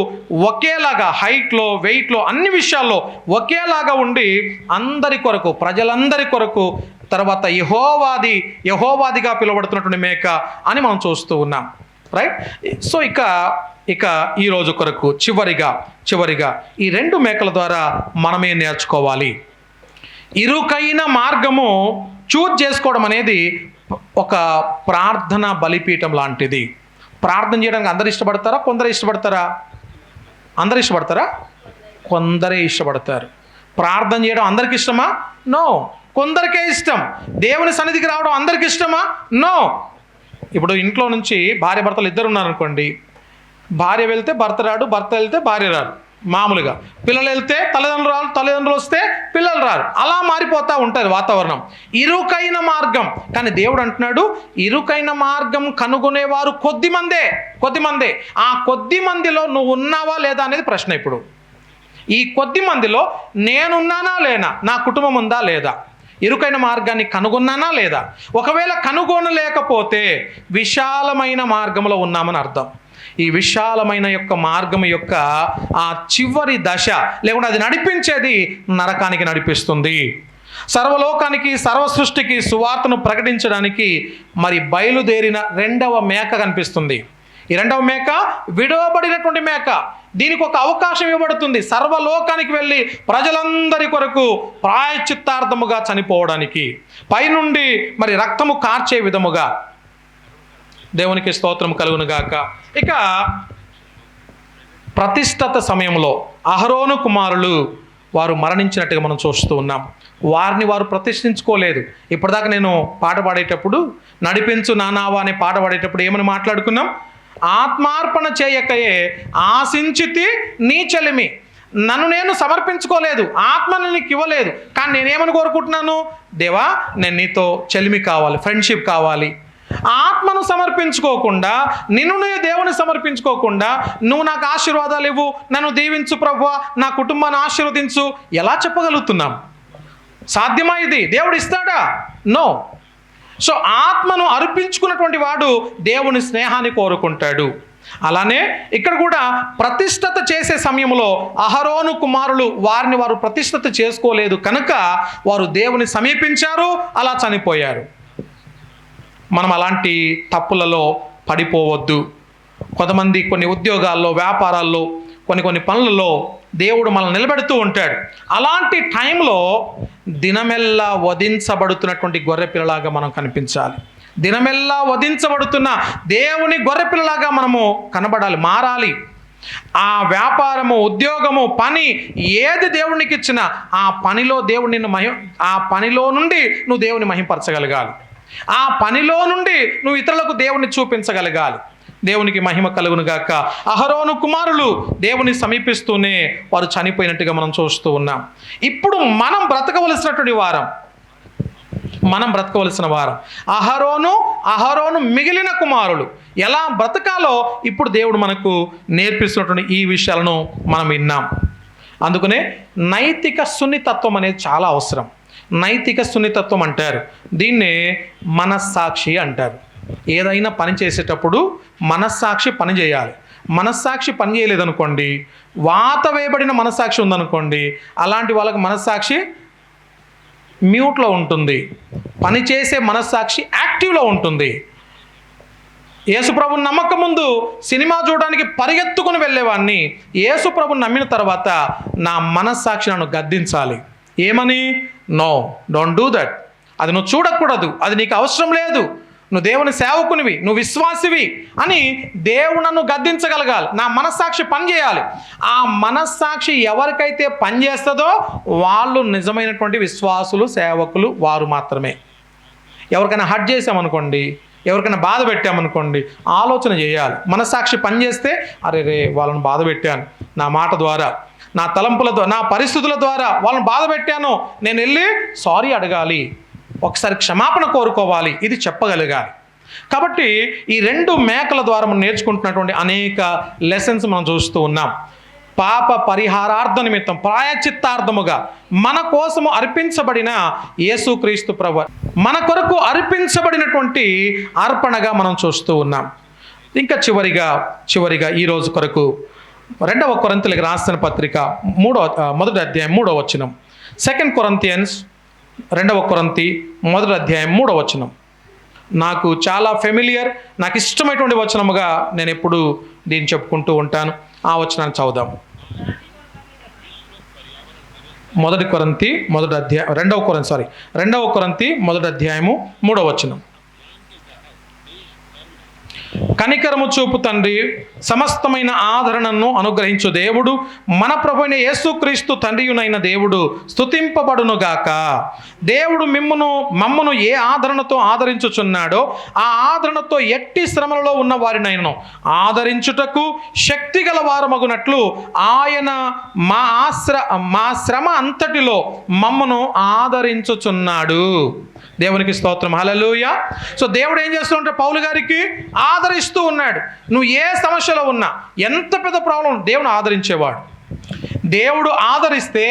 ఒకేలాగా హైట్లో, వెయిట్లో, అన్ని విషయాల్లో ఒకేలాగా ఉండి అందరి కొరకు, ప్రజలందరి కొరకు, తర్వాత యెహోవాదిగా పిలువబడుతున్నటువంటి మేక అని మనం చూస్తూ ఉన్నాం, రైట్. సో ఇక ఈ రోజు కొరకు చివరిగా ఈ రెండు మేకల ద్వారా మనమే నేర్చుకోవాలి. ఇరుకైన మార్గము చూజ్ చేసుకోవడం అనేది ఒక ప్రార్థన బలిపీఠం లాంటిది. ప్రార్థన చేయడానికి అందరు ఇష్టపడతారా? కొందరే ఇష్టపడతారా? అందరు ఇష్టపడతారా? కొందరే ఇష్టపడతారు. ప్రార్థన చేయడం అందరికి ఇష్టమా? నో, కొందరికే ఇష్టం. దేవుని సన్నిధికి రావడం అందరికి ఇష్టమా? నో. ఇప్పుడు ఇంట్లో నుంచి భార్య భర్తలు ఇద్దరు ఉన్నారనుకోండి, భార్య వెళ్తే భర్త రాడు, భర్త వెళ్తే భార్య రాడు, మామూలుగా. పిల్లలు వెళ్తే తల్లిదండ్రులు వస్తే పిల్లలు రారు. అలా మారిపోతూ ఉంటుంది వాతావరణం. ఇరుకైన మార్గం. కానీ దేవుడు అంటున్నాడు, ఇరుకైన మార్గం కనుగొనేవారు కొద్దిమందే. ఆ కొద్ది మందిలో నువ్వు ఉన్నావా లేదా అనేది ప్రశ్న. ఇప్పుడు ఈ కొద్ది మందిలో నేనున్నానా లేనా, నా కుటుంబం ఉందా లేదా, ఇరుకైన మార్గాన్ని కనుగొన్నానా లేదా? ఒకవేళ కనుగొనలేకపోతే విశాలమైన మార్గంలో ఉన్నామని అర్థం. ఈ విశాలమైన యొక్క మార్గం యొక్క ఆ చివరి దశ, లేకుంటే అది నడిపించేది నరకానికి నడిపిస్తుంది. సర్వలోకానికి, సర్వ సృష్టికి సువార్తను ప్రకటించడానికి మరి బయలుదేరిన రెండవ మేక కనిపిస్తుంది. ఈ రెండవ మేక విడవబడినటువంటి మేక. దీనికి ఒక అవకాశం ఇవ్వబడుతుంది, సర్వలోకానికి వెళ్ళి ప్రజలందరి కొరకు ప్రాయశ్చిత్తార్థముగా చనిపోవడానికి, పైనుండి మరి రక్తము కార్చే విధముగా. దేవునికి స్తోత్రం కలుగునుగాక. ఇక ప్రతిష్ఠత సమయంలో అహరోను కుమారులు వారు మరణించినట్టుగా మనం చూస్తూ ఉన్నాం. వారిని వారు ప్రతిష్ఠించుకోలేదు. ఇప్పటిదాకా నేను పాట పాడేటప్పుడు, నడిపించు నానావా అనే పాట పాడేటప్పుడు ఏమని మాట్లాడుకున్నాం? ఆత్మార్పణ చేయకయే ఆశించితి నీ చెలిమి. నన్ను నేను సమర్పించుకోలేదు, ఆత్మను నీకు ఇవ్వలేదు, కానీ నేనేమని కోరుకుంటున్నాను? దేవా, నేను నీతో చెలిమి కావాలి, ఫ్రెండ్షిప్ కావాలి. ఆత్మను సమర్పించుకోకుండా, నిన్ను దేవుని సమర్పించుకోకుండా నువ్వు నాకు ఆశీర్వాదాలు ఇవ్వు, నన్ను దీవించు ప్రభువా, నా కుటుంబాన్ని ఆశీర్వదించు, ఎలా చెప్పగలుగుతున్నాం? సాధ్యమా ఇది? దేవుడు ఇస్తాడా? నో. సో ఆత్మను అర్పించుకున్నటువంటి వాడు దేవుని స్నేహాన్ని కోరుకుంటాడు. అలానే ఇక్కడ కూడా ప్రతిష్ఠత చేసే సమయంలో అహరోను కుమారులు వారిని వారు ప్రతిష్ఠత చేసుకోలేదు కనుక వారు దేవుని సమీపించారు, అలా చనిపోయారు. మనం అలాంటి తప్పులలో పడిపోవద్దు. కొంతమంది కొన్ని ఉద్యోగాల్లో, వ్యాపారాల్లో, కొన్ని పనులలో దేవుడు మనల్ని నిలబెడుతూ ఉంటాడు. అలాంటి టైంలో దినమెల్లా వధించబడుతున్నటువంటి గొర్రెపిల్లలాగా మనం కనిపించాలి. దినమెల్లా వధించబడుతున్న దేవుని గొర్రెపిల్లలాగా మనము కనబడాలి, మారాలి. ఆ వ్యాపారము, ఉద్యోగము, పని ఏది దేవునికి ఇచ్చినా ఆ పనిలో దేవుడు నిన్ను ఆ పనిలో నుండి నువ్వు దేవుని మహింపరచగలగాలి. ఆ పనిలో నుండి నువ్వు ఇతరులకు దేవుని చూపించగలగాలి. దేవునికి మహిమ కలుగును గాక. అహరోను కుమారులు దేవుని సమీపిస్తూనే వారు చనిపోయినట్టుగా మనం చూస్తూ ఉన్నాం. ఇప్పుడు మనం బ్రతకవలసిన వారం అహరోను మిగిలిన కుమారులు ఎలా బ్రతకాలో ఇప్పుడు దేవుడు మనకు నేర్పిస్తున్నటువంటి ఈ విషయాలను మనం విన్నాం. అందుకనే నైతిక సున్నితత్వం అనేది చాలా అవసరం. నైతిక సున్నితత్వం అంటారు, దీన్నే మనస్సాక్షి అంటారు. ఏదైనా పని చేసేటప్పుడు మనస్సాక్షి పని చేయాలి. మనస్సాక్షి పని చేయలేదనుకోండి, వాత వేయబడిన మనస్సాక్షి ఉందనుకోండి, అలాంటి వాళ్ళకి మనస్సాక్షి మ్యూట్లో ఉంటుంది. పని చేసే మనస్సాక్షి యాక్టివ్లో ఉంటుంది. యేసుప్రభుని నమ్మక ముందు సినిమా చూడడానికి పరిగెత్తుకుని వెళ్ళేవాడిని. యేసుప్రభుని నమ్మిన తర్వాత నా మనస్సాక్షి నన్ను గద్దించాలి. ఏమని? No, don't do that. అది నువ్వు చూడకూడదు, అది నీకు అవసరం లేదు. నువ్వు దేవుని సేవకునివి, నువ్వు విశ్వాసివి అని దేవుడు నన్ను గద్దించగలగాలి. నా మనస్సాక్షి పనిచేయాలి. ఆ మనస్సాక్షి ఎవరికైతే పనిచేస్తుందో వాళ్ళు నిజమైనటువంటి విశ్వాసులు, సేవకులు వారు మాత్రమే. ఎవరికైనా హర్ట్ చేసామనుకోండి, ఎవరికైనా బాధ పెట్టామనుకోండి, ఆలోచన చేయాలి. మనస్సాక్షి పనిచేస్తే అరే రే వాళ్ళని బాధ పెట్టాను, నా మాట ద్వారా, నా తలంపుల ద్వారా, నా పరిస్థితుల ద్వారా వాళ్ళని బాధ పెట్టాను, నేను వెళ్ళి సారీ అడగాలి, ఒకసారి క్షమాపణ కోరుకోవాలి, ఇది చెప్పగలగాలి. కాబట్టి ఈ 2 మేకల ద్వారా మనం నేర్చుకుంటున్నటువంటి అనేక లెసన్స్ మనం చూస్తూ ఉన్నాం. పాప పరిహారార్థ నిమిత్తం ప్రాయచిత్తార్థముగా మన కోసము అర్పించబడిన యేసుక్రీస్తు ప్రభువు మన కొరకు అర్పించబడినటువంటి అర్పణగా మనం చూస్తూ ఉన్నాం. ఇంకా చివరిగా ఈ రోజు కొరకు 2వ కొరింథీయులకు రాసిన పత్రిక 1వ అధ్యాయం 3వ వచనం. 2 Corinthians 2వ కొరింథీ 1వ అధ్యాయం 3వ వచనం నాకు చాలా ఫెమిలియర్, నాకు ఇష్టమైనటువంటి వచనముగా నేను ఎప్పుడు దీన్ని చెప్పుకుంటూ ఉంటాను. ఆ వచనాన్ని చదువుదాం. 2వ కొరింథీ 1వ అధ్యాయము 3వ వచనం. కనికరము చూపు తండ్రి, సమస్తమైన ఆదరణను అనుగ్రహించు దేవుడు, మన ప్రభువైన యేసుక్రీస్తు తండ్రియునైన దేవుడు స్తుతింపబడునుగాక. దేవుడు మమ్మను ఏ ఆదరణతో ఆదరించుచున్నాడో ఆ ఆదరణతో ఎట్టి శ్రమలలో ఉన్న వారినైనా ఆదరించుటకు శక్తి గల వారమగునట్లు ఆయన మా శ్రమ అంతటిలో మమ్మను ఆదరించుచున్నాడు. దేవునికి స్తోత్రం, హల్లెలూయా. సో దేవుడు ఏం చేస్తుంటే పౌలు గారికి ఆదరిస్తూ ఉన్నాడు. నువ్వు ఏ సమస్యలో ఉన్నా, ఎంత పెద్ద ప్రాబ్లం, దేవుడు ఆదరించేవాడు. దేవుడు ఆదరిస్తే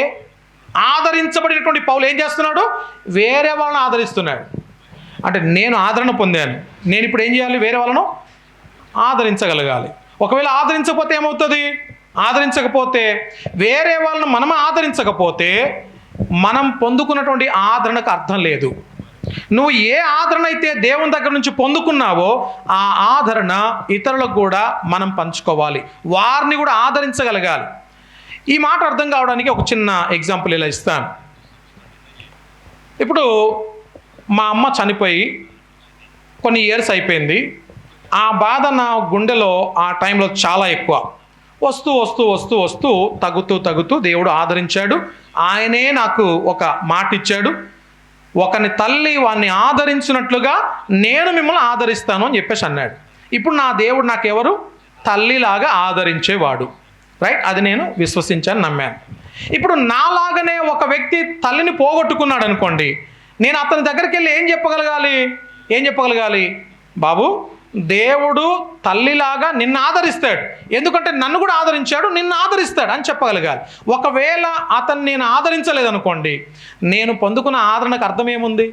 ఆదరించబడినటువంటి పౌలు ఏం చేస్తున్నాడు? వేరే వాళ్ళని ఆదరిస్తున్నాడు. అంటే నేను ఆదరణ పొందాను, నేను ఇప్పుడు ఏం చేయాలి? వేరే వాళ్ళను ఆదరించగలగాలి. ఒకవేళ ఆదరించకపోతే ఏమవుతుంది? ఆదరించకపోతే వేరే వాళ్ళను మనం ఆదరించకపోతే మనం పొందుకున్నటువంటి ఆదరణకు అర్థం లేదు. నువ్వు ఏ ఆదరణ అయితే దేవుని దగ్గర నుంచి పొందుకున్నావో ఆ ఆదరణ ఇతరులకు కూడా మనం పంచుకోవాలి, వారిని కూడా ఆదరించగలగాలి. ఈ మాట అర్థం కావడానికి ఒక చిన్న ఎగ్జాంపుల్ ఇలా ఇస్తాను. ఇప్పుడు మా అమ్మ చనిపోయి కొన్ని ఇయర్స్ అయిపోయింది. ఆ బాధ నా గుండెలో ఆ టైంలో చాలా ఎక్కువ. వస్తూ వస్తూ వస్తూ వస్తూ తగ్గుతూ దేవుడు ఆదరించాడు. ఆయనే నాకు ఒక మాట ఇచ్చాడు, ఒకని తల్లి వాడిని ఆదరించినట్లుగా నేను మిమ్మల్ని ఆదరిస్తాను అని చెప్పేసి అన్నాడు. ఇప్పుడు నా దేవుడు నాకెవరు? తల్లిలాగా ఆదరించేవాడు. రైట్? అది నేను విశ్వసించాను, నమ్మాను. ఇప్పుడు నాలాగనే ఒక వ్యక్తి తల్లిని పోగొట్టుకున్నాడు అనుకోండి, నేను అతని దగ్గరికి వెళ్ళి ఏం చెప్పగలగాలి? బాబు, దేవుడు తల్లిలాగా నిన్ను ఆదరిస్తాడు, ఎందుకంటే నన్ను కూడా ఆదరించాడు, నిన్ను ఆదరిస్తాడు అని చెప్పగలగాలి. ఒకవేళ అతన్ని నేను ఆదరించలేదనుకోండి, నేను పొందుకున్న ఆదరణకు అర్థం ఏముంది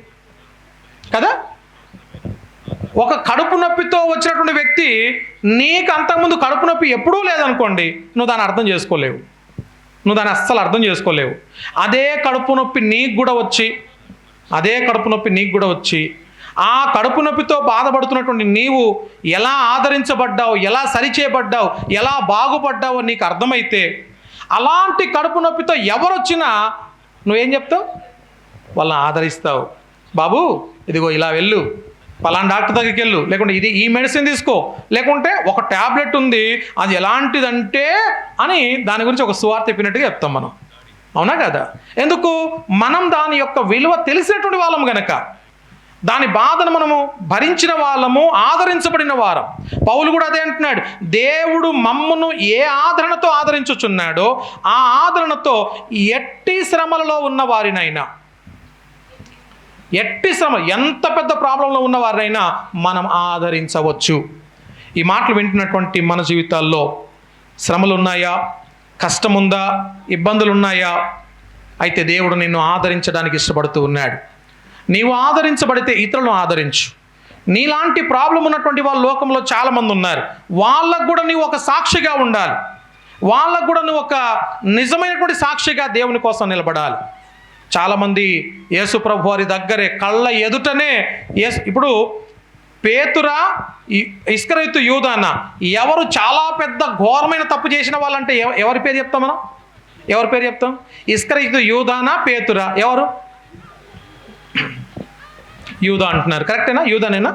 కదా? ఒక కడుపు నొప్పితో వచ్చినటువంటి వ్యక్తి నీకు అంతకుముందు కడుపు నొప్పి ఎప్పుడూ లేదనుకోండి, నువ్వు దాన్ని అర్థం చేసుకోలేవు, నువ్వు దాన్ని అస్సలు అర్థం చేసుకోలేవు. అదే కడుపు నొప్పి నీకు కూడా వచ్చి ఆ కడుపు నొప్పితో బాధపడుతున్నటువంటి నీవు ఎలా ఆదరించబడ్డావు, ఎలా సరిచేయబడ్డావు, ఎలా బాగుపడ్డావో నీకు అర్థమైతే, అలాంటి కడుపు నొప్పితో ఎవరొచ్చినా నువ్వేం చెప్తావు? వాళ్ళని ఆదరిస్తావు. బాబు, ఇదిగో ఇలా వెళ్ళు, పలానా డాక్టర్ దగ్గరికి వెళ్ళు, లేకుంటే ఈ మెడిసిన్ తీసుకో, లేకుంటే ఒక ట్యాబ్లెట్ ఉంది అది ఎలాంటిదంటే అని దాని గురించి ఒక సువార్త చెప్పినట్టుగా చెప్తాం మనం. అవునా కదా? ఎందుకు? మనం దాని యొక్క విలువ తెలిసినటువంటి వాళ్ళము గనక, దాని బాధను మనము భరించిన వాళ్ళము, ఆదరించబడిన వారం. పౌలు కూడా అదే అంటున్నాడు, దేవుడు మమ్మను ఏ ఆదరణతో ఆదరించుచున్నాడో ఆ ఆదరణతో ఎట్టి శ్రమలలో ఉన్న వారినైనా, ఎంత పెద్ద ప్రాబ్లంలో ఉన్న వారినైనా మనం ఆదరించవచ్చు. ఈ మాటలు వింటున్నటువంటి మన జీవితాల్లో శ్రమలు ఉన్నాయా? కష్టం ఉందా? ఇబ్బందులు ఉన్నాయా? అయితే దేవుడు నిన్ను ఆదరించడానికి ఇష్టపడుతూ ఉన్నాడు. నీవు ఆదరించబడితే ఇతరులను ఆదరించు. నీలాంటి ప్రాబ్లం ఉన్నటువంటి వాళ్ళ లోకంలో చాలామంది ఉన్నారు. వాళ్ళకు కూడా నీవు ఒక సాక్షిగా ఉండాలి, వాళ్ళకు కూడా నువ్వు ఒక నిజమైనటువంటి సాక్షిగా దేవుని కోసం నిలబడాలి. చాలామంది యేసు ప్రభు వారి దగ్గరే కళ్ళ ఎదుటనే ఇప్పుడు పేతురా, ఇస్కరియోతు యూదానా, ఎవరు చాలా పెద్ద ఘోరమైన తప్పు చేసిన వాళ్ళంటే ఎవరి పేరు చెప్తాం మనం? ఎవరి పేరు చెప్తాం? ఇస్కరియోతు యూదానా, పేతురా? ఎవరు? యూదా అంటున్నారు, కరెక్టేనా? యూదానేనా?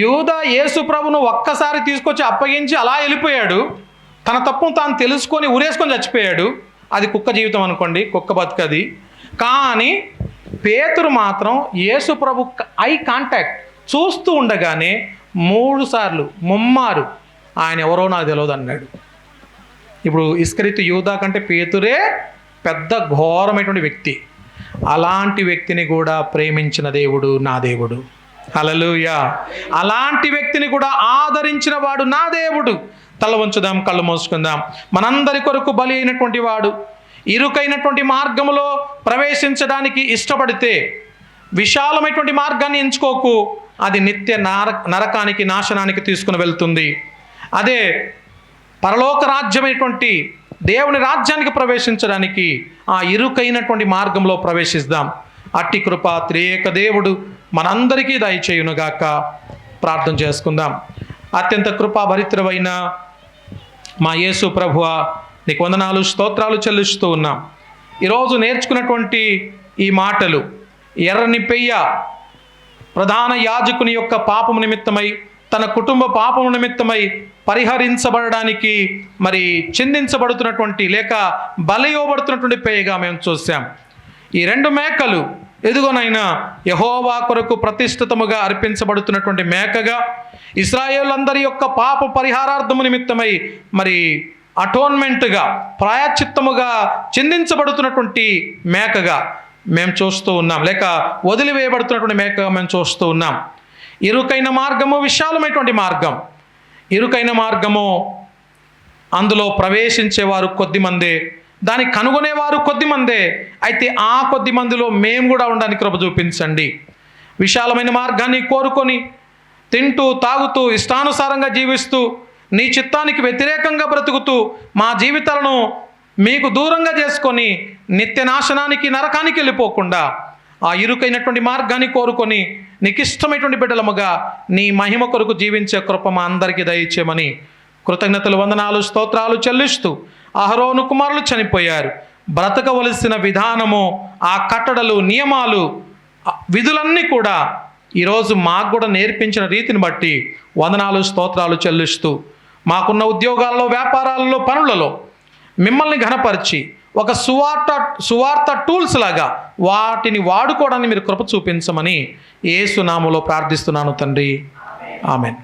యూదా యేసు ప్రభును ఒక్కసారి తీసుకొచ్చి అప్పగించి అలా వెళ్ళిపోయాడు. తన తప్పును తాను తెలుసుకొని ఉరేసుకొని చచ్చిపోయాడు. అది కుక్క జీవితం అనుకోండి, కుక్క బతుకది. కానీ పేతురు మాత్రం యేసు ప్రభు ఐ కాంటాక్ట్ చూస్తూ ఉండగానే 3 సార్లు ముమ్మారు ఆయన ఎవరో నాకు తెలియదు అన్నాడు. ఇప్పుడు ఇస్కరితు యూదా కంటే పేతురే పెద్ద ఘోరమైనటువంటి వ్యక్తి. అలాంటి వ్యక్తిని కూడా ప్రేమించిన దేవుడు నా దేవుడు. హల్లెలూయా. అలాంటి వ్యక్తిని కూడా ఆదరించిన వాడు నా దేవుడు. తల వంచుదాం, కళ్ళు మూసుకుందాం. మనందరి కొరకు బలి అయినటువంటి వాడు ఇరుకైనటువంటి మార్గములో ప్రవేశించడానికి ఇష్టపడితే విశాలమైనటువంటి మార్గాన్ని ఎంచుకోకు. అది నిత్య నరకానికి, నాశనానికి తీసుకుని వెళ్తుంది. అదే పరలోక రాజ్యమైనటువంటి దేవుని రాజ్యానికి ప్రవేశించడానికి ఆ ఇరుకైనటువంటి మార్గంలో ప్రవేశిద్దాం. అట్టి కృప త్రియేక దేవుడు మనందరికీ దయచేయునుగాక. ప్రార్థన చేసుకుందాం. అత్యంత కృపాభరితుడైన మా యేసు ప్రభువా, నీకు వందనాలు, స్తోత్రాలు చెల్లిస్తూ ఉన్నాం. ఈరోజు నేర్చుకున్నటువంటి ఈ మాటలు ఎర్రని పెయ్య ప్రధాన యాజకుని యొక్క పాపము నిమిత్తమై, తన కుటుంబ పాపము నిమిత్తమై పరిహరించబడడానికి మరి చిందించబడుతున్నటువంటి లేక బలి ఇవ్వబడుతున్నటువంటి పేయగా మేము చూసాం. ఈ 2 మేకలు ఎదుగోనైనా యెహోవా కొరకు ప్రతిష్ఠితముగా అర్పించబడుతున్నటువంటి మేకగా, ఇశ్రాయేలులందరి యొక్క పాప పరిహారార్థము నిమిత్తమై మరి అటోన్మెంట్గా, ప్రాయశ్చిత్తముగా చిందించబడుతున్నటువంటి మేకగా మేము చూస్తూ ఉన్నాం, లేక వదిలివేయబడుతున్నటువంటి మేకగా మేము చూస్తూ ఉన్నాం. ఇరుకైన మార్గము, విశాలమైనటువంటి మార్గం. ఇరుకైన మార్గము, అందులో ప్రవేశించేవారు కొద్దిమందే, దాన్ని కనుగొనేవారు కొద్దిమందే. అయితే ఆ కొద్ది మందిలో మేము కూడా ఉండడానికి కృప చూపించండి. విశాలమైన మార్గాన్ని కోరుకొని తింటూ తాగుతూ ఇష్టానుసారంగా జీవిస్తూ నీ చిత్తానికి వ్యతిరేకంగా బ్రతుకుతూ మా జీవితాలను మీకు దూరంగా చేసుకొని నిత్య నాశనానికి, నరకానికి వెళ్ళిపోకుండా ఆ ఇరుకైనటువంటి మార్గాన్ని కోరుకొని నీకు ఇష్టమైనటువంటి బిడ్డలముగా నీ మహిమ కొరకు జీవించే కృప మా అందరికీ దయచేయమని కృతజ్ఞతలు, వందనాలు, స్తోత్రాలు చెల్లిస్తూ, అహరోను కుమారులు చనిపోయారు, బ్రతకవలసిన విధానము, ఆ కట్టడలు, నియమాలు, విధులన్నీ కూడా ఈరోజు మాకు కూడా నేర్పించిన రీతిని బట్టి వందనాలు, స్తోత్రాలు చెల్లిస్తూ, మాకున్న ఉద్యోగాల్లో, వ్యాపారాలలో, పనులలో మిమ్మల్ని ఘనపరిచి ఒక సువార్త టూల్స్ లాగా వాటిని వాడుకోవడానికి మీరు కృప చూపించమని యేసు నామములో ప్రార్థిస్తున్నాను తండ్రి. ఆమెన్.